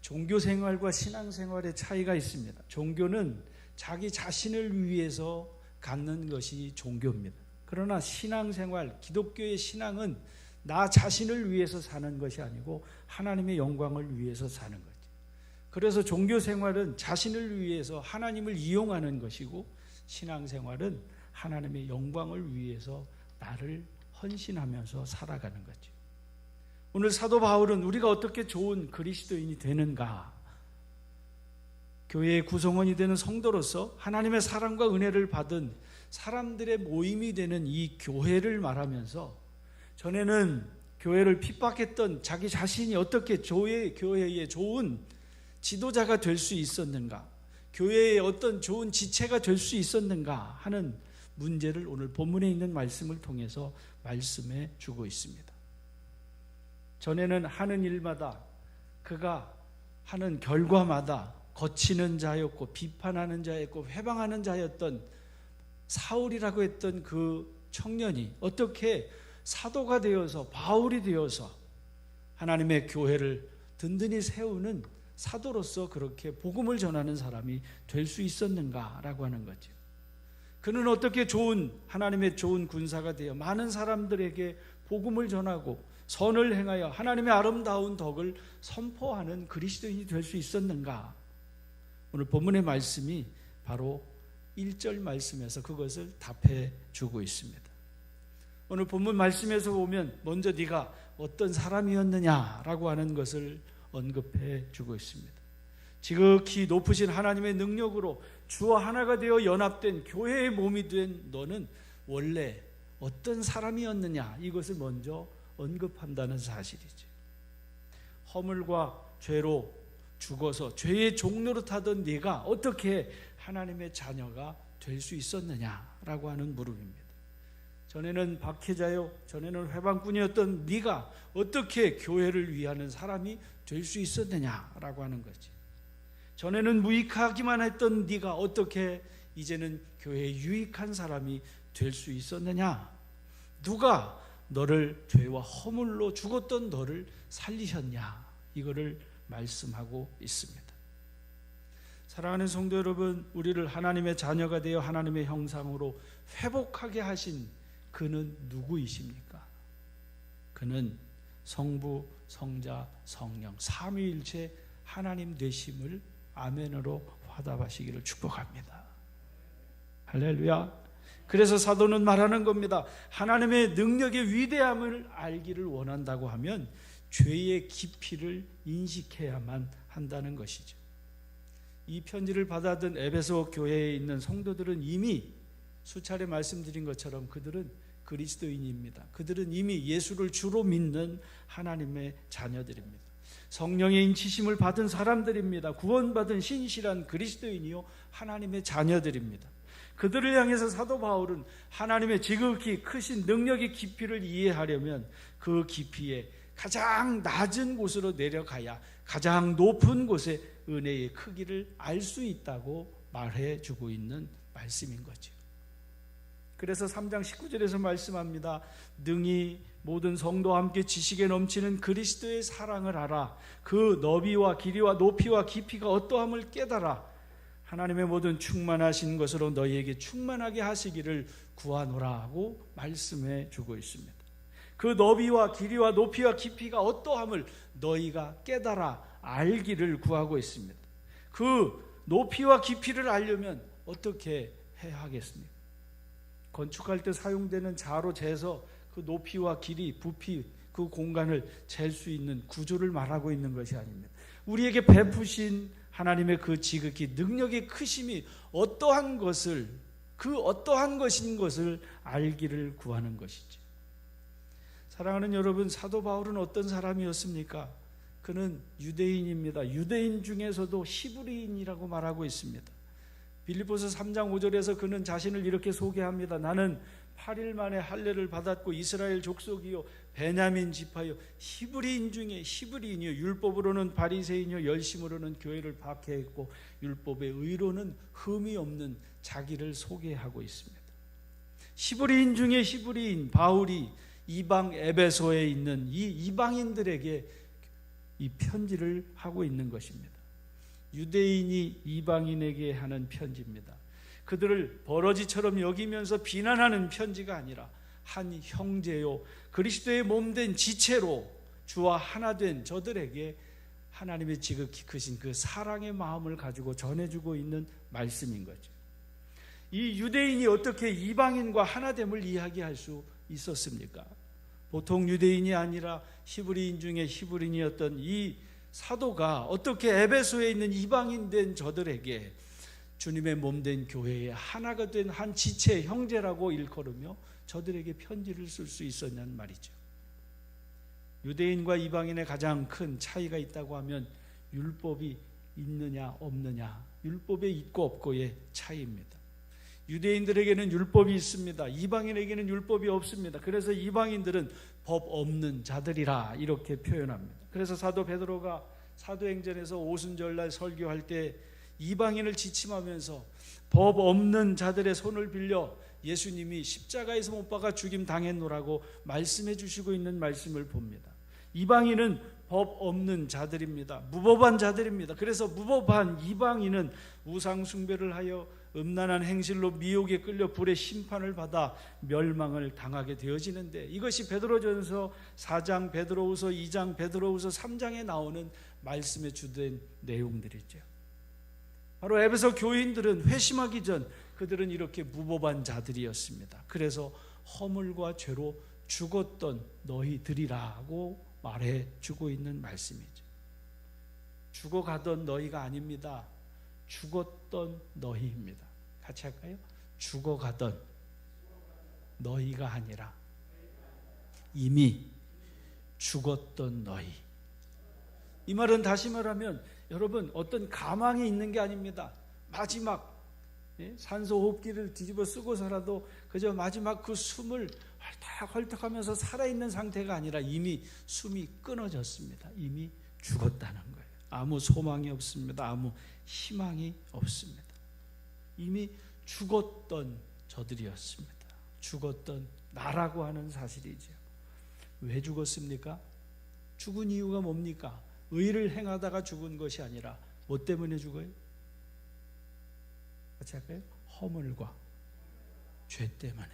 종교 생활과 신앙 생활의 차이가 있습니다. 종교는 자기 자신을 위해서 갖는 것이 종교입니다. 그러나 신앙생활, 기독교의 신앙은 나 자신을 위해서 사는 것이 아니고 하나님의 영광을 위해서 사는 거죠. 그래서 종교생활은 자신을 위해서 하나님을 이용하는 것이고, 신앙생활은 하나님의 영광을 위해서 나를 헌신하면서 살아가는 거죠. 오늘 사도 바울은 우리가 어떻게 좋은 그리스도인이 되는가, 교회의 구성원이 되는 성도로서 하나님의 사랑과 은혜를 받은 사람들의 모임이 되는 이 교회를 말하면서, 전에는 교회를 핍박했던 자기 자신이 어떻게 교회의 좋은 지도자가 될 수 있었는가, 교회의 어떤 좋은 지체가 될 수 있었는가 하는 문제를 오늘 본문에 있는 말씀을 통해서 말씀해 주고 있습니다. 전에는 하는 일마다, 그가 하는 결과마다 거치는 자였고 비판하는 자였고 회방하는 자였던 사울이라고 했던 그 청년이 어떻게 사도가 되어서, 바울이 되어서 하나님의 교회를 든든히 세우는 사도로서 그렇게 복음을 전하는 사람이 될 수 있었는가라고 하는 거죠. 그는 어떻게 좋은, 하나님의 좋은 군사가 되어 많은 사람들에게 복음을 전하고 선을 행하여 하나님의 아름다운 덕을 선포하는 그리스도인이 될 수 있었는가. 오늘 본문의 말씀이 바로 1절 말씀에서 그것을 답해 주고 있습니다. 오늘 본문 말씀에서 보면 먼저 네가 어떤 사람이었느냐라고 하는 것을 언급해 주고 있습니다. 지극히 높으신 하나님의 능력으로 주와 하나가 되어 연합된 교회의 몸이 된 너는 원래 어떤 사람이었느냐, 이것을 먼저 언급한다는 사실이죠. 허물과 죄로 죽어서 죄의 종로로 타던 네가 어떻게 하나님의 자녀가 될 수 있었느냐라고 하는 물음입니다. 전에는 박해자요, 전에는 회방꾼이었던 네가 어떻게 교회를 위하는 사람이 될 수 있었느냐라고 하는 거지. 전에는 무익하기만 했던 네가 어떻게 이제는 교회에 유익한 사람이 될 수 있었느냐. 누가 너를 죄와 허물로 죽었던 너를 살리셨냐, 이거를 말씀하고 있습니다. 사랑하는 성도 여러분, 우리를 하나님의 자녀가 되어 하나님의 형상으로 회복하게 하신 그는 누구이십니까? 그는 성부, 성자, 성령 삼위일체 하나님 되심을 아멘으로 화답하시기를 축복합니다. 할렐루야. 그래서 사도는 말하는 겁니다. 하나님의 능력의 위대함을 알기를 원한다고 하면 죄의 깊이를 인식해야만 한다는 것이죠. 이 편지를 받아든 에베소 교회에 있는 성도들은 이미 수차례 말씀드린 것처럼 그들은 그리스도인입니다. 그들은 이미 예수를 주로 믿는 하나님의 자녀들입니다. 성령의 인치심을 받은 사람들입니다. 구원받은 신실한 그리스도인이요 하나님의 자녀들입니다. 그들을 향해서 사도 바울은 하나님의 지극히 크신 능력의 깊이를 이해하려면 그 깊이에 가장 낮은 곳으로 내려가야 가장 높은 곳의 은혜의 크기를 알 수 있다고 말해주고 있는 말씀인 거죠. 그래서 3장 19절에서 말씀합니다. 능히 모든 성도와 함께 지식에 넘치는 그리스도의 사랑을 알아. 그 너비와 길이와 높이와 깊이가 어떠함을 깨달아. 하나님의 모든 충만하신 것으로 너희에게 충만하게 하시기를 구하노라 하고 말씀해 주고 있습니다. 그 너비와 길이와 높이와 깊이가 어떠함을 너희가 깨달아 알기를 구하고 있습니다. 그 높이와 깊이를 알려면 어떻게 해야 하겠습니까? 건축할 때 사용되는 자로 재서 그 높이와 길이, 부피, 그 공간을 잴 수 있는 구조를 말하고 있는 것이 아닙니다. 우리에게 베푸신 하나님의 그 지극히 능력의 크심이 어떠한 것을, 그 어떠한 것인 것을 알기를 구하는 것이죠. 사랑하는 여러분, 사도 바울은 어떤 사람이었습니까? 그는 유대인입니다. 유대인 중에서도 히브리인이라고 말하고 있습니다. 빌립보서 3장 5절에서 그는 자신을 이렇게 소개합니다. 나는 8일 만에 할례를 받았고 이스라엘 족속이요 베냐민 지파요 히브리인 중에 히브리인이요 율법으로는 바리새인이요 열심으로는 교회를 박해했고 율법의 의로는 흠이 없는 자기를 소개하고 있습니다. 히브리인 중에 히브리인 바울이 이방 에베소에 있는 이 이방인들에게 이 편지를 하고 있는 것입니다. 유대인이 이방인에게 하는 편지입니다. 그들을 버러지처럼 여기면서 비난하는 편지가 아니라 한 형제요 그리스도의 몸된 지체로 주와 하나 된 저들에게 하나님의 지극히 크신 그 사랑의 마음을 가지고 전해주고 있는 말씀인 거죠. 이 유대인이 어떻게 이방인과 하나됨을 이야기할 수 있었습니까? 보통 유대인이 아니라 히브리인 중에 히브리인이었던 이 사도가 어떻게 에베소에 있는 이방인 된 저들에게 주님의 몸된 교회의 하나가 된 한 지체 형제라고 일컬으며 저들에게 편지를 쓸 수 있었냐는 말이죠. 유대인과 이방인의 가장 큰 차이가 있다고 하면 율법이 있느냐 없느냐, 율법에 있고 없고의 차이입니다. 유대인들에게는 율법이 있습니다. 이방인에게는 율법이 없습니다. 그래서 이방인들은 법 없는 자들이라 이렇게 표현합니다. 그래서 사도 베드로가 사도행전에서 오순절날 설교할 때 이방인을 지침하면서 법 없는 자들의 손을 빌려 예수님이 십자가에서 못 박아 죽임 당했노라고 말씀해 주시고 있는 말씀을 봅니다. 이방인은 법 없는 자들입니다. 무법한 자들입니다. 그래서 무법한 이방인은 우상 숭배를 하여 음란한 행실로 미혹에 끌려 불의 심판을 받아 멸망을 당하게 되어지는데, 이것이 베드로전서 4장, 베드로후서 2장, 베드로후서 3장에 나오는 말씀의 주된 내용들이죠. 바로 에베소 교인들은 회심하기 전 그들은 이렇게 무법한 자들이었습니다. 그래서 허물과 죄로 죽었던 너희들이라고 말해주고 있는 말씀이죠. 죽어가던 너희가 아닙니다. 죽었던 너희입니다. 같이 할까요? 죽어가던 너희가 아니라 이미 죽었던 너희. 이 말은 다시 말하면 여러분 어떤 가망이 있는 게 아닙니다. 마지막 산소 호흡기를 뒤집어 쓰고서라도 그저 마지막 그 숨을 헐떡헐떡하면서 살아있는 상태가 아니라 이미 숨이 끊어졌습니다. 이미 죽었다는 거예요. 아무 소망이 없습니다. 아무 희망이 없습니다. 이미 죽었던 저들이었습니다. 죽었던 나라고 하는 사실이죠. 왜 죽었습니까? 죽은 이유가 뭡니까? 의를 행하다가 죽은 것이 아니라 뭐 때문에 죽어요? 같이 할까요? 허물과 죄 때문에.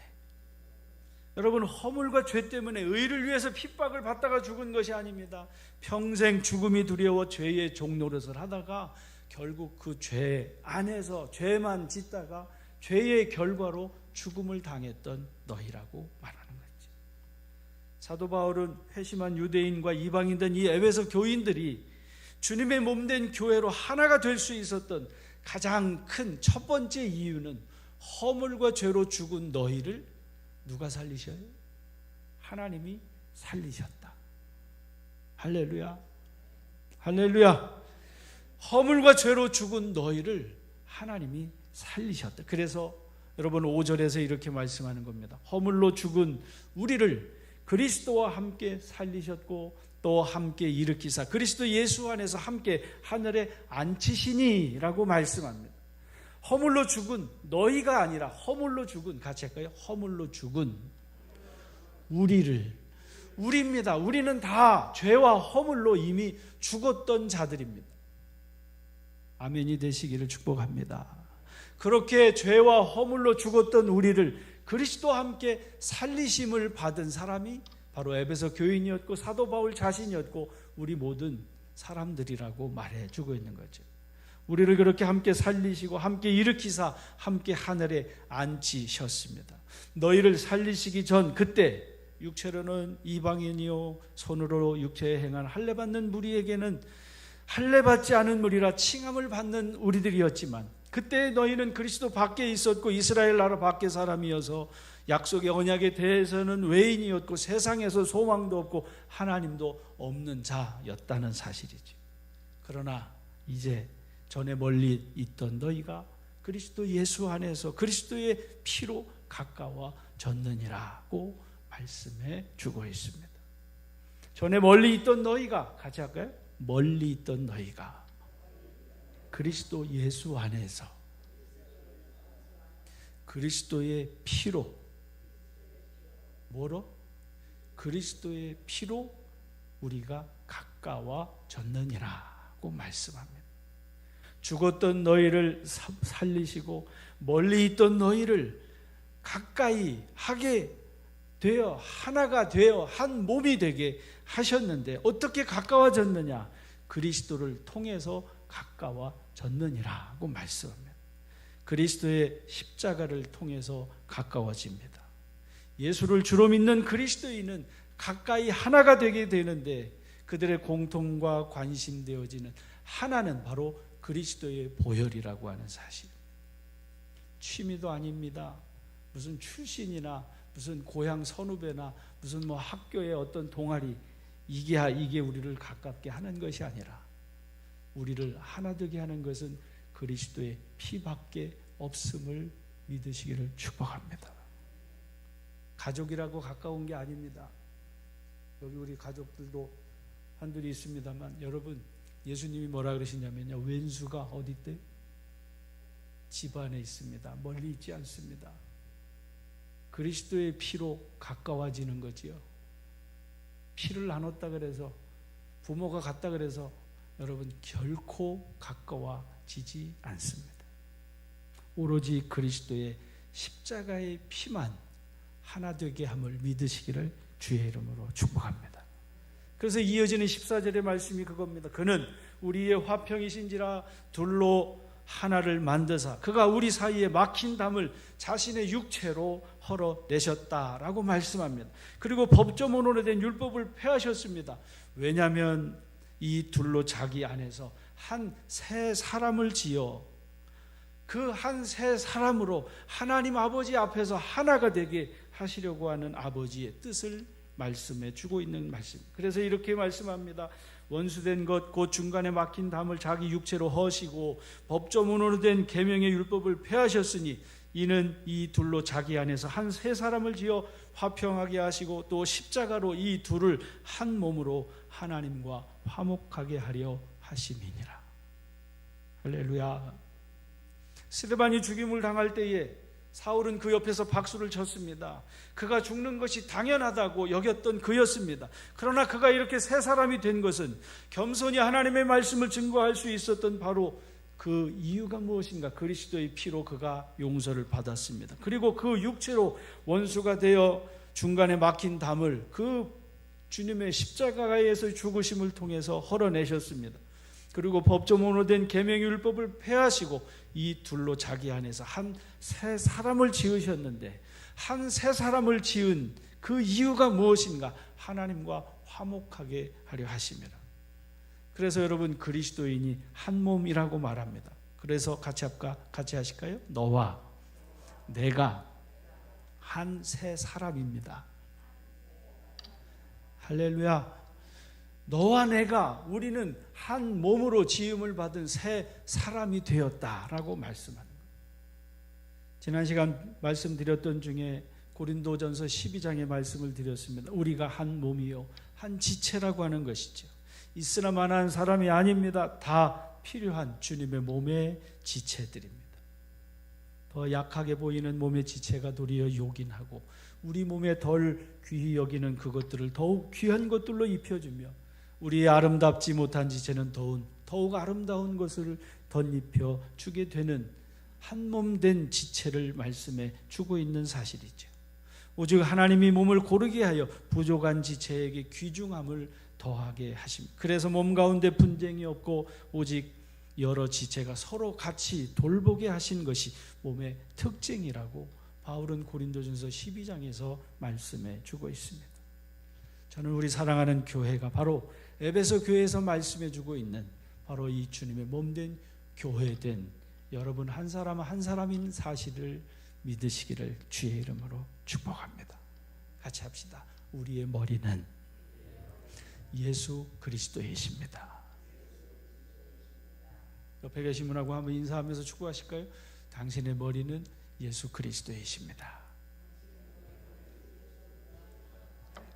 여러분, 허물과 죄 때문에 의를 위해서 핍박을 받다가 죽은 것이 아닙니다. 평생 죽음이 두려워 죄의 종노릇을 하다가 결국 그 죄 안에서 죄만 짓다가 죄의 결과로 죽음을 당했던 너희라고 말하는 거죠. 사도 바울은 회심한 유대인과 이방인된 이 에베소 교인들이 주님의 몸된 교회로 하나가 될 수 있었던 가장 큰 첫 번째 이유는 허물과 죄로 죽은 너희를 누가 살리셔요? 하나님이 살리셨다. 할렐루야. 할렐루야. 허물과 죄로 죽은 너희를 하나님이 살리셨다. 그래서 여러분 5절에서 이렇게 말씀하는 겁니다. 허물로 죽은 우리를 그리스도와 함께 살리셨고 또 함께 일으키사 그리스도 예수 안에서 함께 하늘에 앉히시니 라고 말씀합니다. 허물로 죽은 너희가 아니라 허물로 죽은, 같이 할까요? 허물로 죽은 우리입니다. 우리는 다 죄와 허물로 이미 죽었던 자들입니다. 아멘이 되시기를 축복합니다. 그렇게 죄와 허물로 죽었던 우리를 그리스도와 함께 살리심을 받은 사람이 바로 에베소 교인이었고 사도 바울 자신이었고 우리 모든 사람들이라고 말해주고 있는 거죠. 우리를 그렇게 함께 살리시고 함께 일으키사 함께 하늘에 앉히셨습니다. 너희를 살리시기 전 그때 육체로는 이방인이요 손으로 육체에 행한 할례받는 무리에게는 할례받지 않은 무리라 칭함을 받는 우리들이었지만 그때 너희는 그리스도 밖에 있었고 이스라엘 나라 밖의 사람이어서 약속의 언약에 대해서는 외인이었고 세상에서 소망도 없고 하나님도 없는 자였다는 사실이죠. 그러나 이제 전에 멀리 있던 너희가 그리스도 예수 안에서 그리스도의 피로 가까워졌느니라고 말씀해 주고 있습니다. 전에 멀리 있던 너희가 같이 할까요? 멀리 있던 너희가 그리스도 예수 안에서 그리스도의 피로 뭐로? 그리스도의 피로 우리가 가까워졌느니라고 말씀합니다. 죽었던 너희를 살리시고 멀리 있던 너희를 가까이 하게 되어 하나가 되어 한 몸이 되게 하셨는데 어떻게 가까워졌느냐? 그리스도를 통해서 가까워졌느니라고 말씀합니다. 그리스도의 십자가를 통해서 가까워집니다. 예수를 주로 믿는 그리스도인은 가까이 하나가 되게 되는데 그들의 공통과 관심되어지는 하나는 바로 그리스도의 보혈이라고 하는 사실. 취미도 아닙니다. 무슨 출신이나 무슨 고향 선후배나 무슨 뭐 학교의 어떤 동아리 이게 우리를 가깝게 하는 것이 아니라 우리를 하나 되게 하는 것은 그리스도의 피밖에 없음을 믿으시기를 축복합니다. 가족이라고 가까운 게 아닙니다. 여기 우리 가족들도 한둘이 있습니다만 여러분 예수님이 뭐라 그러시냐면요, 왼수가 어디 있대? 집 안에 있습니다. 멀리 있지 않습니다. 그리스도의 피로 가까워지는 거지요. 피를 나눴다 그래서 부모가 같다 그래서 여러분 결코 가까워지지 않습니다. 오로지 그리스도의 십자가의 피만 하나 되게 함을 믿으시기를 주의 이름으로 축복합니다. 그래서 이어지는 14절의 말씀이 그겁니다. 그는 우리의 화평이신지라 둘로 하나를 만드사 그가 우리 사이에 막힌 담을 자신의 육체로 헐어내셨다라고 말씀합니다. 그리고 법조문으로 된 율법을 폐하셨습니다. 왜냐하면 이 둘로 자기 안에서 한 새 사람을 지어 그 한 새 사람으로 하나님 아버지 앞에서 하나가 되게 하시려고 하는 아버지의 뜻을 말씀해 주고 있는 말씀. 그래서 이렇게 말씀합니다. 원수된 것 곧 중간에 막힌 담을 자기 육체로 허시고 법조문으로 된 계명의 율법을 폐하셨으니 이는 이 둘로 자기 안에서 한 새 사람을 지어 화평하게 하시고 또 십자가로 이 둘을 한 몸으로 하나님과 화목하게 하려 하심이니라. 할렐루야. 스데반이 죽임을 당할 때에 사울은 그 옆에서 박수를 쳤습니다. 그가 죽는 것이 당연하다고 여겼던 그였습니다. 그러나 그가 이렇게 새 사람이 된 것은 겸손히 하나님의 말씀을 증거할 수 있었던 바로 그 이유가 무엇인가? 그리스도의 피로 그가 용서를 받았습니다. 그리고 그 육체로 원수가 되어 중간에 막힌 담을 그 주님의 십자가에서 죽으심을 통해서 헐어내셨습니다. 그리고 법조문으로 된 계명율법을 폐하시고 이 둘로 자기 안에서 한 새 사람을 지으셨는데 한 새 사람을 지은 그 이유가 무엇인가? 하나님과 화목하게 하려 하심이라. 그래서 여러분 그리스도인이 한 몸이라고 말합니다. 그래서 같이 하실까요? 너와 내가 한 새 사람입니다. 할렐루야. 너와 내가 우리는 한 몸으로 지음을 받은 새 사람이 되었다라고 말씀하는 거예요. 지난 시간 말씀드렸던 중에 고린도전서 12장의 말씀을 드렸습니다. 우리가 한 몸이요 한 지체라고 하는 것이죠. 있으나 마나한 사람이 아닙니다. 다 필요한 주님의 몸의 지체들입니다. 더 약하게 보이는 몸의 지체가 도리어 요긴하고 우리 몸에 덜 귀히 여기는 그것들을 더욱 귀한 것들로 입혀주며 우리의 아름답지 못한 지체는 더욱 아름다운 것을 덧입혀 주게 되는 한 몸 된 지체를 말씀해 주고 있는 사실이죠. 오직 하나님이 몸을 고르게 하여 부족한 지체에게 귀중함을 더하게 하십니다. 그래서 몸 가운데 분쟁이 없고 오직 여러 지체가 서로 같이 돌보게 하신 것이 몸의 특징이라고 바울은 고린도전서 12장에서 말씀해 주고 있습니다. 저는 우리 사랑하는 교회가 바로 에베소 교회에서 말씀해 주고 있는 바로 이 주님의 몸된 교회된 여러분 한 사람 한 사람인 사실을 믿으시기를 주의 이름으로 축복합니다. 같이 합시다. 우리의 머리는 예수 그리스도이십니다. 옆에 계신 분하고 한번 인사하면서 축복하실까요? 당신의 머리는 예수 그리스도이십니다.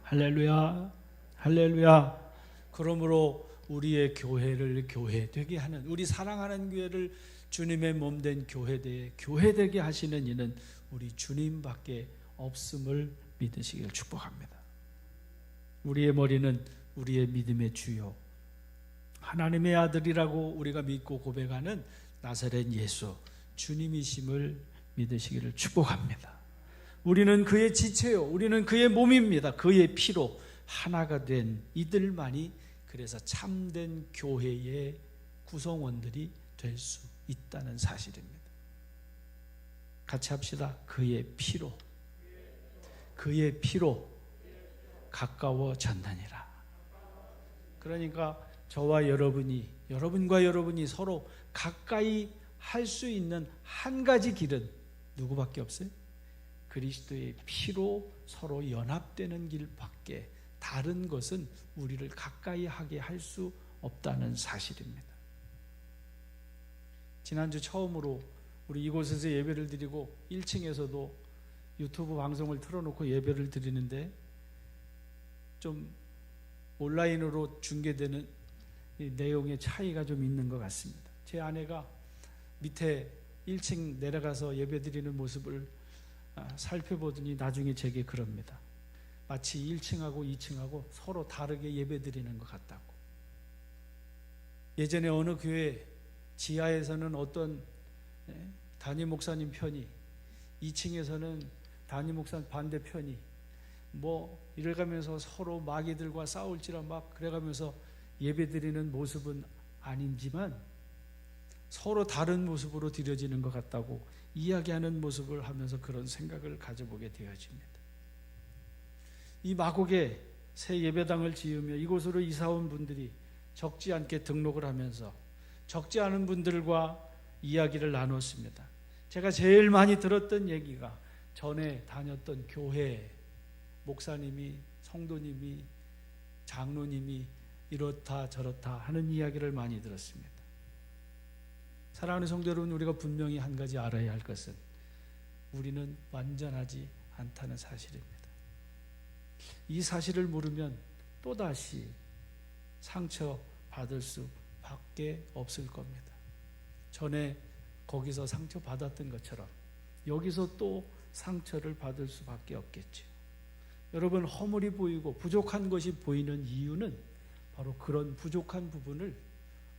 할렐루야, 할렐루야. 그러므로 우리의 교회를 교회되게 하는, 우리 사랑하는 교회를 주님의 몸된 교회되게 하시는 이는 우리 주님밖에 없음을 믿으시길 축복합니다. 우리의 머리는 우리의 믿음의 주요 하나님의 아들이라고 우리가 믿고 고백하는 나사렛 예수 주님이심을 믿으시기를 축복합니다. 우리는 그의 지체요, 우리는 그의 몸입니다. 그의 피로 하나가 된 이들만이 그래서 참된 교회의 구성원들이 될 수 있다는 사실입니다. 같이 합시다. 그의 피로 가까워졌느니라. 그러니까 저와 여러분과 여러분이 서로 가까이 할 수 있는 한 가지 길은 누구밖에 없어요? 그리스도의 피로 서로 연합되는 길밖에 다른 것은 우리를 가까이 하게 할 수 없다는 사실입니다. 지난주 처음으로 우리 이곳에서 예배를 드리고 1층에서도 유튜브 방송을 틀어놓고 예배를 드리는데 좀 온라인으로 중계되는 이 내용의 차이가 좀 있는 것 같습니다. 제 아내가 밑에 1층 내려가서 예배 드리는 모습을 살펴보더니 나중에 제게 그럽니다. 마치 1층하고 2층하고 서로 다르게 예배 드리는 것 같다고. 예전에 어느 교회 지하에서는 어떤 담임 목사님 편이, 2층에서는 담임 목사님 반대편이 이래가면서 서로 마귀들과 싸울지라 막 그래가면서 예배드리는 모습은 아니지만 서로 다른 모습으로 드려지는 것 같다고 이야기하는 모습을 하면서 그런 생각을 가져보게 되어집니다. 이 마곡에 새 예배당을 지으며 이곳으로 이사온 분들이 적지 않게 등록을 하면서 적지 않은 분들과 이야기를 나눴습니다. 제가 제일 많이 들었던 얘기가 전에 다녔던 교회 목사님이, 성도님이, 장로님이 이렇다 저렇다 하는 이야기를 많이 들었습니다. 사랑하는 성도 여러분, 우리가 분명히 한 가지 알아야 할 것은 우리는 완전하지 않다는 사실입니다. 이 사실을 모르면 또다시 상처받을 수밖에 없을 겁니다. 전에 거기서 상처받았던 것처럼 여기서 또 상처를 받을 수밖에 없겠죠. 여러분, 허물이 보이고 부족한 것이 보이는 이유는 바로 그런 부족한 부분을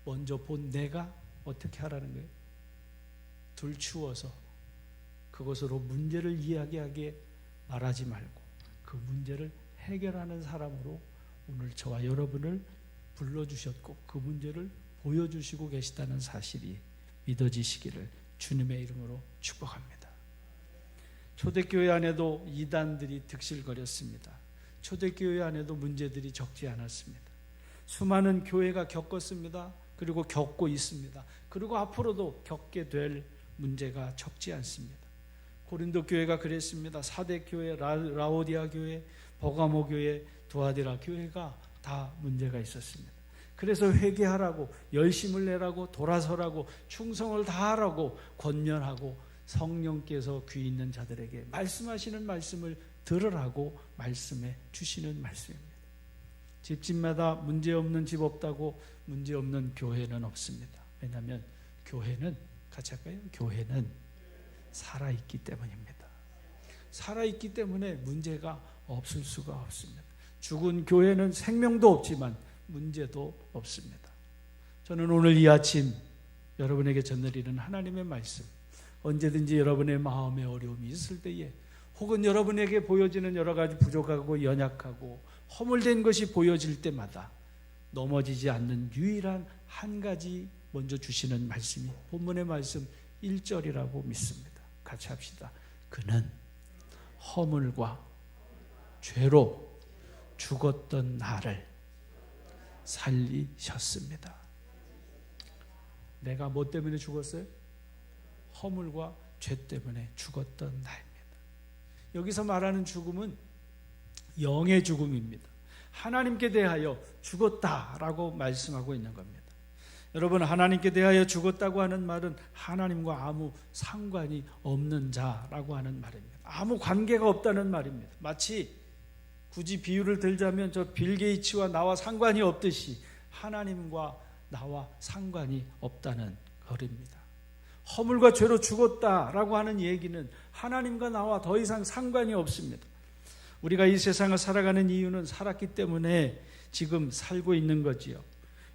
먼저 본 내가 어떻게 하라는 거예요? 들추어서 그것으로 문제를 이야기하게 말하지 말고 그 문제를 해결하는 사람으로 오늘 저와 여러분을 불러주셨고 그 문제를 보여주시고 계시다는 사실이 믿어지시기를 주님의 이름으로 축복합니다. 초대교회 안에도 이단들이 득실거렸습니다. 초대교회 안에도 문제들이 적지 않았습니다. 수많은 교회가 겪었습니다. 그리고 겪고 있습니다. 그리고 앞으로도 겪게 될 문제가 적지 않습니다. 고린도 교회가 그랬습니다. 사대 교회, 라오디아 교회, 버가모 교회, 두아디라 교회가 다 문제가 있었습니다. 그래서 회개하라고, 열심을 내라고, 돌아서라고, 충성을 다하라고 권면하고 성령께서 귀 있는 자들에게 말씀하시는 말씀을 들으라고 말씀해 주시는 말씀입니다. 집집마다 문제없는 집 없다고 문제없는 교회는 없습니다. 왜냐하면 교회는, 같이 할까요? 교회는 살아있기 때문입니다. 살아있기 때문에 문제가 없을 수가 없습니다. 죽은 교회는 생명도 없지만 문제도 없습니다. 저는 오늘 이 아침 여러분에게 전해드리는 하나님의 말씀, 언제든지 여러분의 마음에 어려움이 있을 때에 혹은 여러분에게 보여지는 여러 가지 부족하고 연약하고 허물된 것이 보여질 때마다 넘어지지 않는 유일한 한 가지 먼저 주시는 말씀이 본문의 말씀 1절이라고 믿습니다. 같이 합시다. 그는 허물과 죄로 죽었던 나를 살리셨습니다. 내가 뭐 때문에 죽었어요? 허물과 죄 때문에 죽었던 나입니다. 여기서 말하는 죽음은 영의 죽음입니다. 하나님께 대하여 죽었다라고 말씀하고 있는 겁니다. 여러분, 하나님께 대하여 죽었다고 하는 말은 하나님과 아무 상관이 없는 자라고 하는 말입니다. 아무 관계가 없다는 말입니다. 마치 굳이 비유를 들자면 저 빌 게이츠와 나와 상관이 없듯이 하나님과 나와 상관이 없다는 것입니다. 허물과 죄로 죽었다라고 하는 얘기는 하나님과 나와 더 이상 상관이 없습니다. 우리가 이 세상을 살아가는 이유는 살았기 때문에 지금 살고 있는 거지요.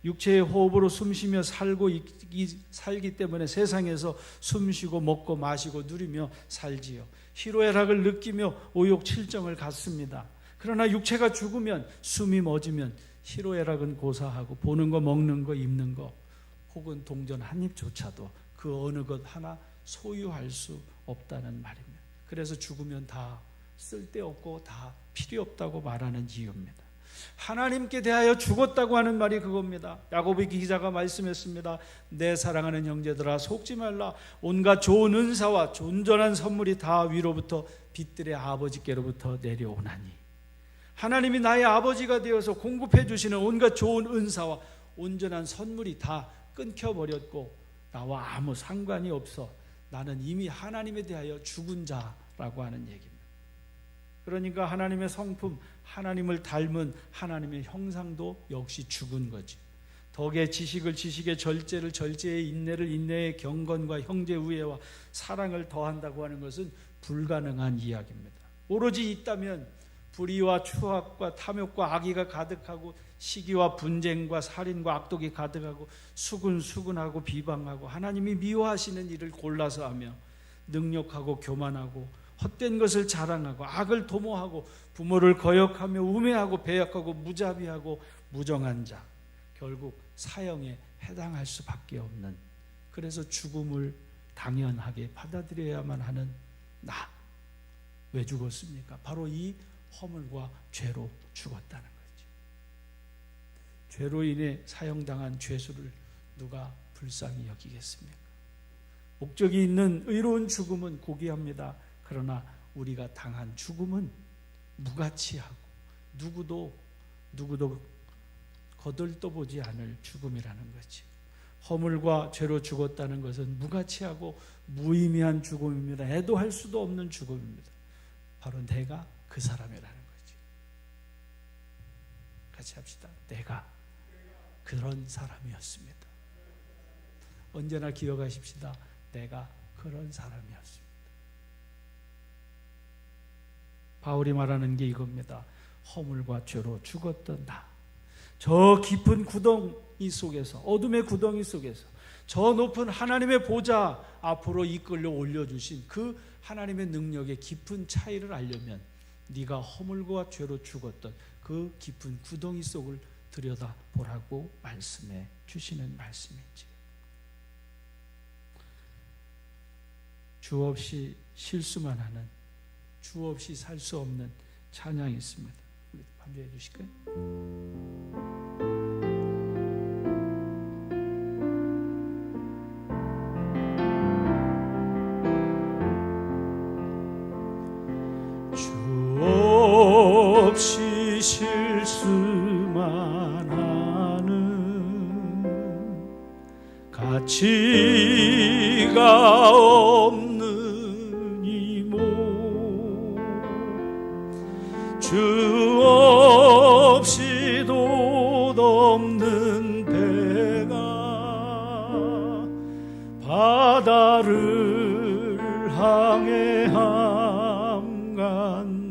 육체의 호흡으로 숨쉬며 살기 때문에 세상에서 숨쉬고 먹고 마시고 누리며 살지요. 희로애락을 느끼며 오욕칠정을 갖습니다. 그러나 육체가 죽으면, 숨이 멎으면 희로애락은 고사하고 보는 거, 먹는 거, 입는 거 혹은 동전 한 입조차도 그 어느 것 하나 소유할 수 없다는 말입니다. 그래서 죽으면 다 쓸데없고 다 필요 없다고 말하는 이유입니다. 하나님께 대하여 죽었다고 하는 말이 그겁니다. 야고보 기자가 말씀했습니다. 내 사랑하는 형제들아, 속지 말라. 온갖 좋은 은사와 온전한 선물이 다 위로부터 빛들의 아버지께로부터 내려오나니, 하나님이 나의 아버지가 되어서 공급해 주시는 온갖 좋은 은사와 온전한 선물이 다 끊겨버렸고 나와 아무 상관이 없어 나는 이미 하나님에 대하여 죽은 자라고 하는 얘기입니다. 그러니까 하나님의 성품, 하나님을 닮은 하나님의 형상도 역시 죽은 거지. 덕의 지식을 지식의 절제를 절제의 인내를 인내의 경건과 형제 우애와 사랑을 더한다고 하는 것은 불가능한 이야기입니다. 오로지 있다면 불의와 추악과 탐욕과 악의가 가득하고 시기와 분쟁과 살인과 악독이 가득하고 수근수근하고 비방하고 하나님이 미워하시는 일을 골라서 하며 능욕하고 교만하고 헛된 것을 자랑하고 악을 도모하고 부모를 거역하며 우매하고 배역하고 무자비하고 무정한 자, 결국 사형에 해당할 수밖에 없는, 그래서 죽음을 당연하게 받아들여야만 하는 나. 왜 죽었습니까? 바로 이 허물과 죄로 죽었다는 거죠. 죄로 인해 사형당한 죄수를 누가 불쌍히 여기겠습니까? 목적이 있는 의로운 죽음은 고귀합니다. 그러나 우리가 당한 죽음은 무가치하고 누구도 거들떠보지 않을 죽음이라는 거지. 허물과 죄로 죽었다는 것은 무가치하고 무의미한 죽음입니다. 애도할 수도 없는 죽음입니다. 바로 내가 그 사람이라는 거지. 같이 합시다. 내가 그런 사람이었습니다. 언제나 기억하십시다. 내가 그런 사람이었습니다. 바울이 말하는 게 이겁니다. 허물과 죄로 죽었던 나. 저 깊은 구덩이 속에서, 어둠의 구덩이 속에서 저 높은 하나님의 보좌 앞으로 이끌려 올려주신 그 하나님의 능력의 깊은 차이를 알려면 네가 허물과 죄로 죽었던 그 깊은 구덩이 속을 들여다보라고 말씀해 주시는 말씀이지. 주 없이 실수만 하는, 주 없이 살 수 없는 찬양이 있습니다. 우리 반주해 주실까요? 없이 실수만 하는 가치가 없는 이모, 주 없이 돛 없는 배가 바다를 항해 함간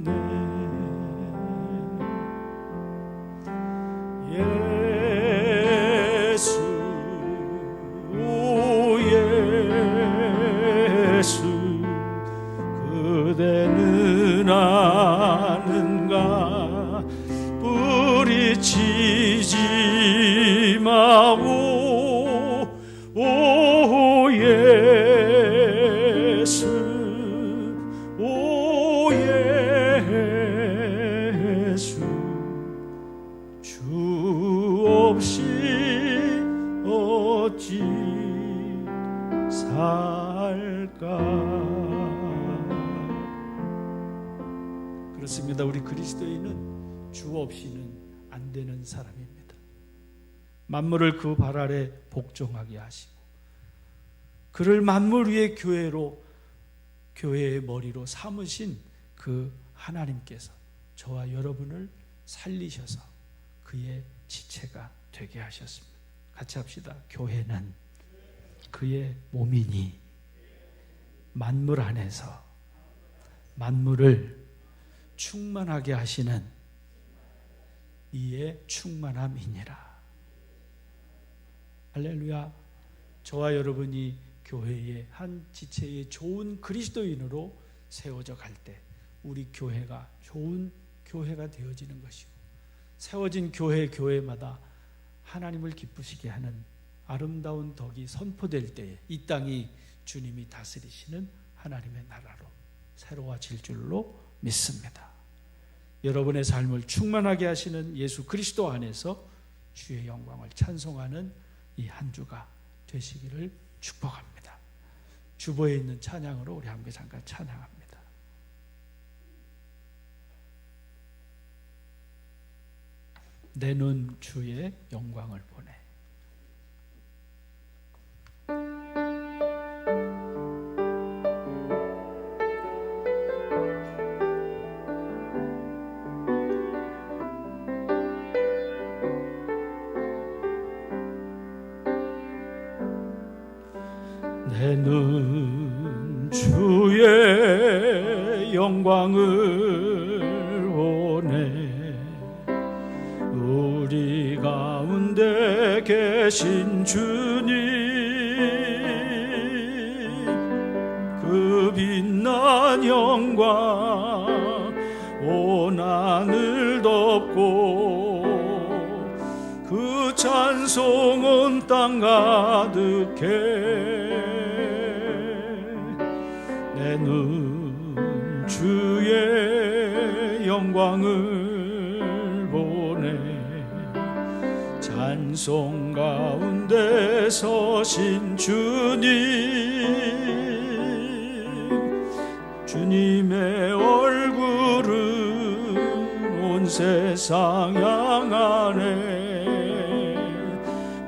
예수, 오 예수, 그대는 오 예수, 오 예수, 주 없이 어찌 살까. 그렇습니다. 우리 그리스도인은 주 없이는 안 되는 사람입니다. 만물을 그 발 아래 복종하게 하시고 그를 만물 위의 교회의 머리로 삼으신 그 하나님께서 저와 여러분을 살리셔서 그의 지체가 되게 하셨습니다. 같이 합시다. 교회는 그의 몸이니 만물 안에서 만물을 충만하게 하시는 이의 충만함이니라. 할렐루야. 저와 여러분이 교회의 한 지체의 좋은 그리스도인으로 세워져 갈 때 우리 교회가 좋은 교회가 되어지는 것이고, 세워진 교회마다 하나님을 기쁘시게 하는 아름다운 덕이 선포될 때에 이 땅이 주님이 다스리시는 하나님의 나라로 새로워질 줄로 믿습니다. 여러분의 삶을 충만하게 하시는 예수 그리스도 안에서 주의 영광을 찬송하는 이 한 주가 되시기를 축복합니다. 주보에 있는 찬양으로 우리 함께 잠깐 찬양합니다. 내 눈 주의 영광을 보네. 내 눈 주의 영광을 보네. 우리 가운데 계신 주님, 그 빛난 영광 온 하늘 덮고 그 찬송 온 땅 가득해. 내 눈 주의 영광을 보네. 찬송 가운데 서신 주님, 주님의 얼굴은 온 세상 향하네.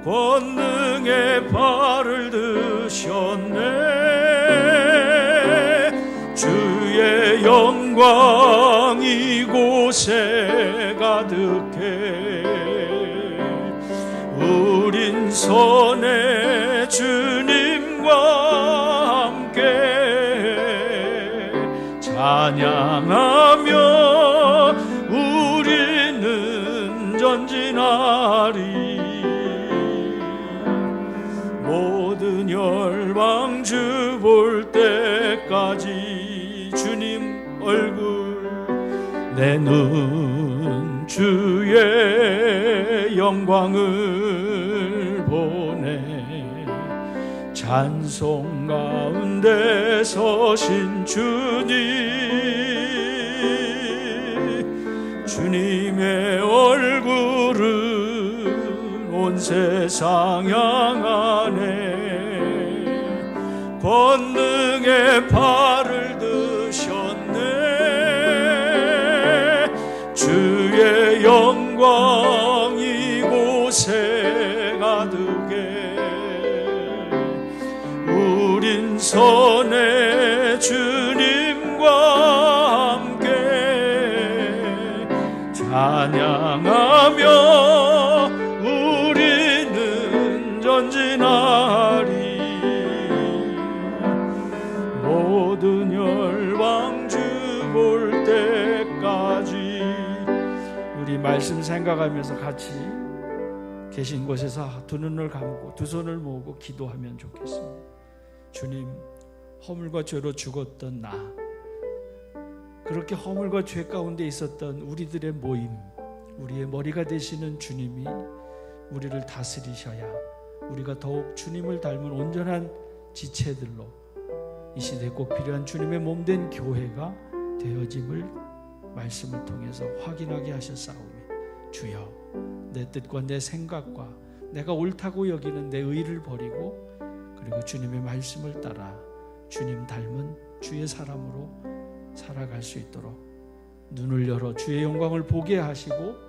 권능의 발을 드셨네. 주의 영광 이곳에 가득해. 우린 선의 주님과 함께 찬양하며 우리는 전진하리. 모든 열방 주 볼 때까지 주님 얼굴. 내 눈 주의 영광을 보네. 찬송 가운데 서신 주님, 주님의 얼굴은 온 세상 향하네. 권능의 발을 드셨네. 주의 영광 이곳에 가득해. 우린 선의 주님과 함께 찬양하며 우리는 전진하리. 모든 열방 주 볼 때까지. 우리 말씀 생각하면서 같이 계신 곳에서 두 눈을 감고 두 손을 모으고 기도하면 좋겠습니다. 주님, 허물과 죄로 죽었던 나, 그렇게 허물과 죄 가운데 있었던 우리들의 모임, 우리의 머리가 되시는 주님이 우리를 다스리셔야 우리가 더욱 주님을 닮은 온전한 지체들로 이 시대에 꼭 필요한 주님의 몸된 교회가 되어짐을 말씀을 통해서 확인하게 하셨사오며, 주여 내 뜻과 내 생각과 내가 옳다고 여기는 내 의를 버리고 그리고 주님의 말씀을 따라 주님 닮은 주의 사람으로 살아갈 수 있도록 눈을 열어 주의 영광을 보게 하시고,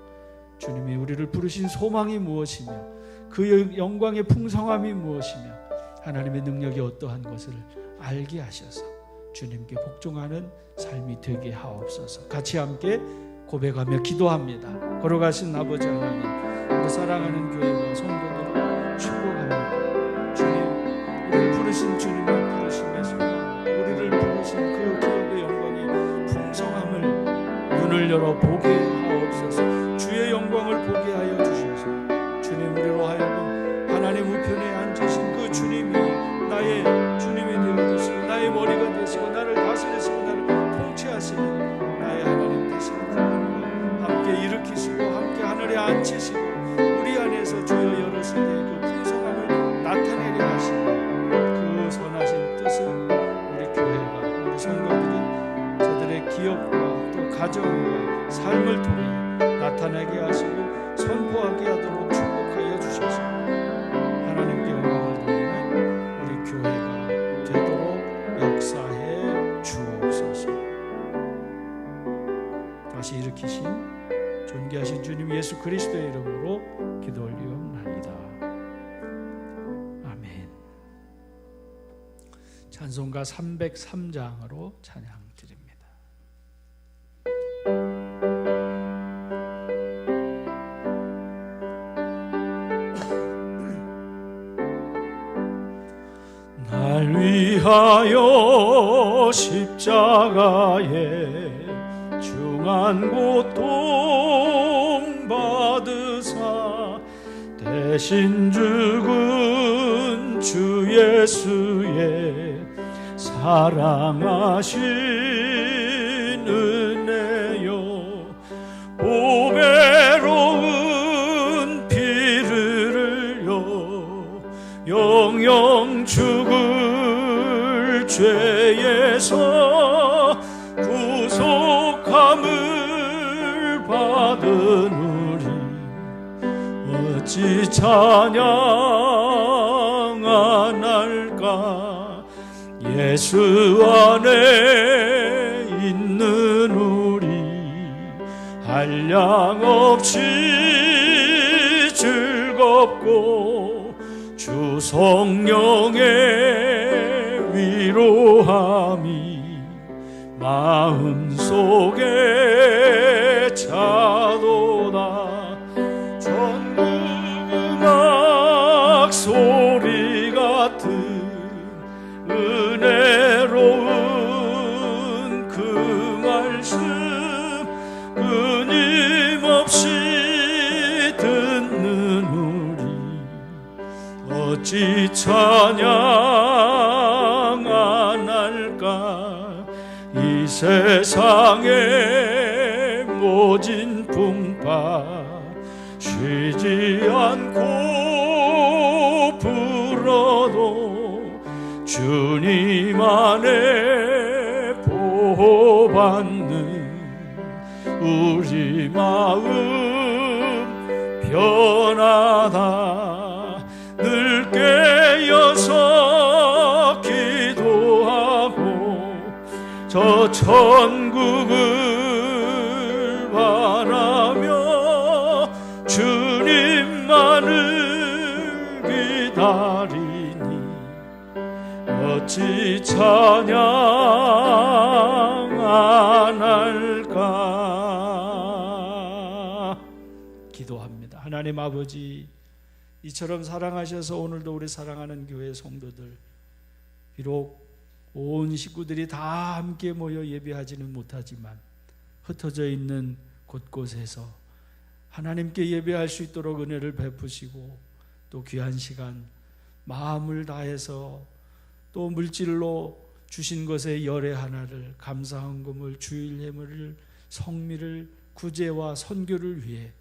주님이 우리를 부르신 소망이 무엇이며 그 영광의 풍성함이 무엇이며 하나님의 능력이 어떠한 것을 알게 하셔서 주님께 복종하는 삶이 되게 하옵소서. 같이 함께 고백하며 기도합니다. 걸어가신 아버지 하나님, 우리 사랑하는 교회와 성도들을 축복합니다. 주님, 우리를 부르신 주님의 부르심의 소망, 우리를 부르신 그 기업의 영광의 풍성함을 눈을 열어 보게 하옵소서. 주의 영광을 보게 하여 주셔서 주님, 우리로 하여금 하나님 우편에 앉으신 그 주님이 나의 주님이 되어주시고 나의 머리가 되시고 나를 다스리시고 나를 통치하시는 나의 하나님 되시는 그분을 함께 일으키시고 함께 하늘에 앉히시고 우리 안에서 주여 여러 세대의 그 풍성함을 나타내게 하시는 그 선하신 뜻을 우리 교회가, 우리 성도들이 저들의 기업과 또 가정과 삶을 통해 나타내게 하시고 선포하게 하도록 축복하여 주셔서 하나님께 영광을 돌리는 우리 교회가 되도록 역사해 주옵소서. 다시 일으키신 존귀하신 주님 예수 그리스도의 이름으로 기도 올리옵나이다. 아멘. 찬송가 303장으로 찬양 드립니다. 날 위하여 십자가에 중한 고통 받으사 대신 죽은 주 예수의 사랑하신 은혜요, 보배로운 피를 흘려 영영 죽을 죄에서 구속함을 받은 우리 어찌 찬양 안 할까. 예수 안에 있는 우리 한량없이 즐겁고 주 성령의 위로함이 마음속에 차도다. 전국 음악 소리 같은 은혜로운 그 말씀 끊임없이 듣는 우리 어찌 찬양 안 할까. 이 세상의 모진 풍파 쉬지 않고 불어도 주님 안에 보호받는 우리 마음 변하다. 늘 깨어서 기도하고 저 천국을 바라며 주님만을 기다리니 어찌 찬양 안 할까. 기도합니다. 하나님 아버지, 이처럼 사랑하셔서 오늘도 우리 사랑하는 교회 성도들, 비록 온 식구들이 다 함께 모여 예배하지는 못하지만 흩어져 있는 곳곳에서 하나님께 예배할 수 있도록 은혜를 베푸시고 또 귀한 시간 마음을 다해서 또 물질로 주신 것의 열의 하나를 감사헌금을 주일 예물을 성미를 구제와 선교를 위해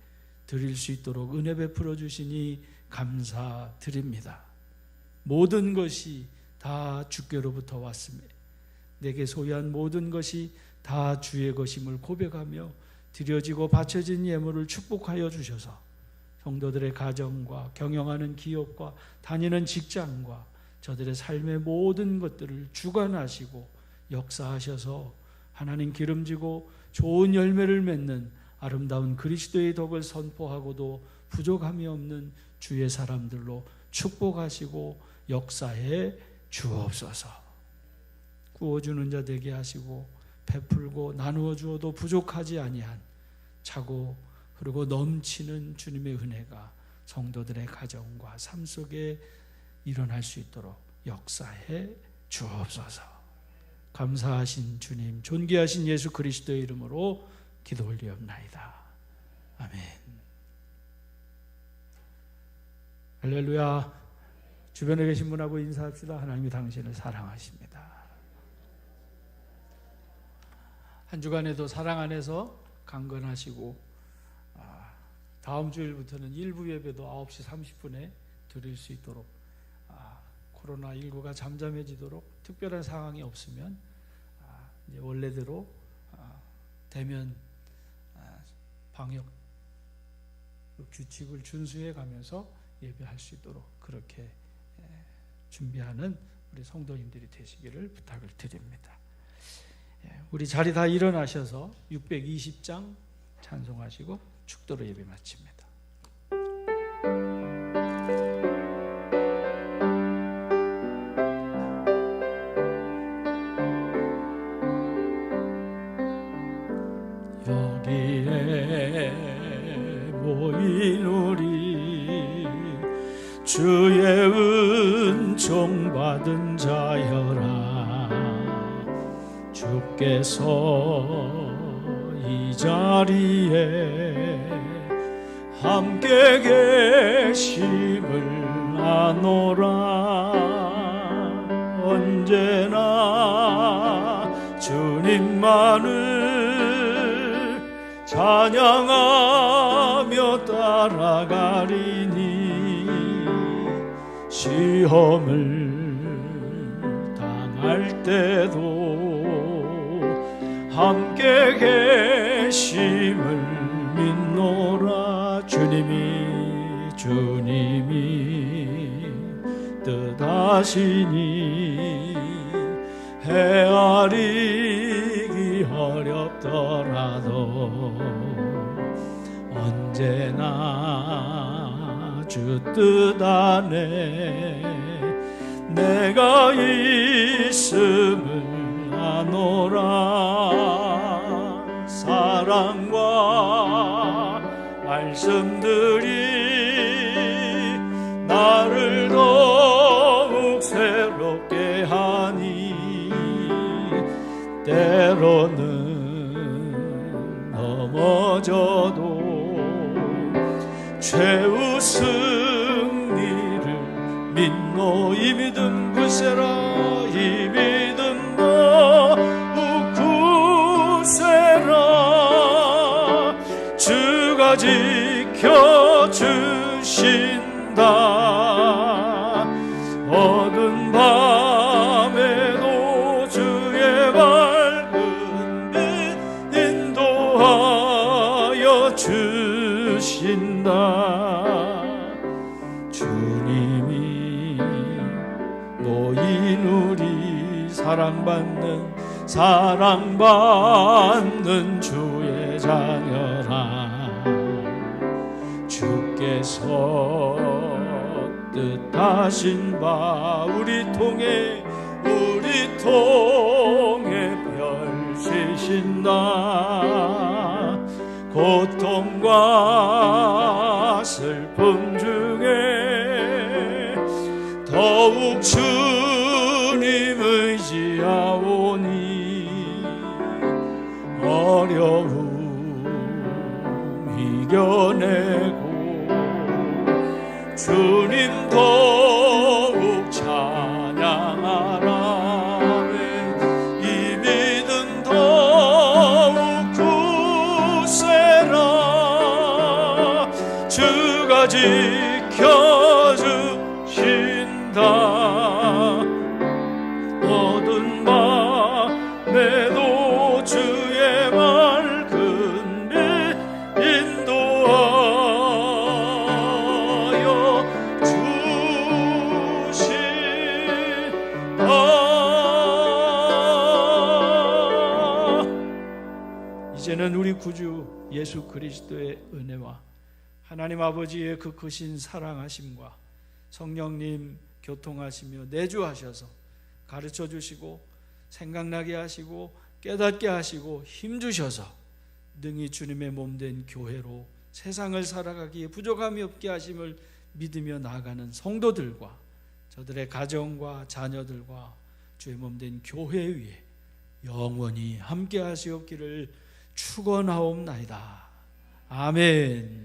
드릴 수 있도록 은혜 베풀어 주시니 감사드립니다. 모든 것이 다 주께로부터 왔습니다. 내게 소유한 모든 것이 다 주의 것임을 고백하며 드려지고 바쳐진 예물을 축복하여 주셔서 성도들의 가정과 경영하는 기업과 다니는 직장과 저들의 삶의 모든 것들을 주관하시고 역사하셔서 하나님 기름지고 좋은 열매를 맺는 아름다운 그리스도의 덕을 선포하고도 부족함이 없는 주의 사람들로 축복하시고 역사해 주옵소서. 구워주는 자 되게 하시고 베풀고 나누어 주어도 부족하지 아니한 차고 그리고 넘치는 주님의 은혜가 성도들의 가정과 삶 속에 일어날 수 있도록 역사해 주옵소서. 감사하신 주님, 존귀하신 예수 그리스도의 이름으로 기도 올리옵나이다. 아멘. 할렐루야. 주변에 계신 분하고 인사합시다. 하나님이 당신을 사랑하십니다. 한 주간에도 사랑 안에서 강건하시고 다음 주일부터는 일부 예배도 9시 30분에 드릴 수 있도록 코로나19가 잠잠해지도록 특별한 상황이 없으면 이제 원래대로 대면 방역 규칙을 준수해 가면서 예배할 수 있도록 그렇게 준비하는 우리 성도님들이 되시기를 부탁을 드립니다. 우리 자리 다 일어나셔서 620장 찬송하시고 축도로 예배 마칩니다. 여기에 모인 우리 주의 은총 받은 자여라. 주께서 이 자리에 함께 계심을 아노라. 언제나 주님만을 찬양하며 따라가리니 시험을 당할 때도 함께 계심을 믿노라. 주님이 뜻하시니 헤아리기 어렵더라도 언제나 주 뜻 안에 내가 있음을 아노라. 사랑과 말씀들이 나를 더욱 새롭게 하니 때로는 넘어져도 최후 승리를 믿노. 이 믿음 굳세라. 이 믿음 더욱 굳세라. 주가 지켜주신다. 어두운 밤에도 주의 밝은 빛 인도하여 주신다. 주님이 모인 우리 사랑받는 주의 자녀라. 주께서 뜻하신 바 우리 통해 별세신다. 고통과 슬픔 중에 더욱 주님 의지하오니 어려움 이겨내고 주님 더욱 찬양하라. 이 믿음 더욱 굳세라. 주가 지켜 다 모든 밤에도 주의 말 근비 인도하여 주신다. 이제는 우리 구주 예수 그리스도의 은혜와 하나님 아버지의 그 크신 사랑하심과 성령님 교통하시며 내주하셔서 가르쳐 주시고 생각나게 하시고 깨닫게 하시고 힘주셔서 능히 주님의 몸된 교회로 세상을 살아가기에 부족함이 없게 하심을 믿으며 나아가는 성도들과 저들의 가정과 자녀들과 주의 몸된 교회 위에 영원히 함께 하시옵기를 축원하옵나이다. 아멘.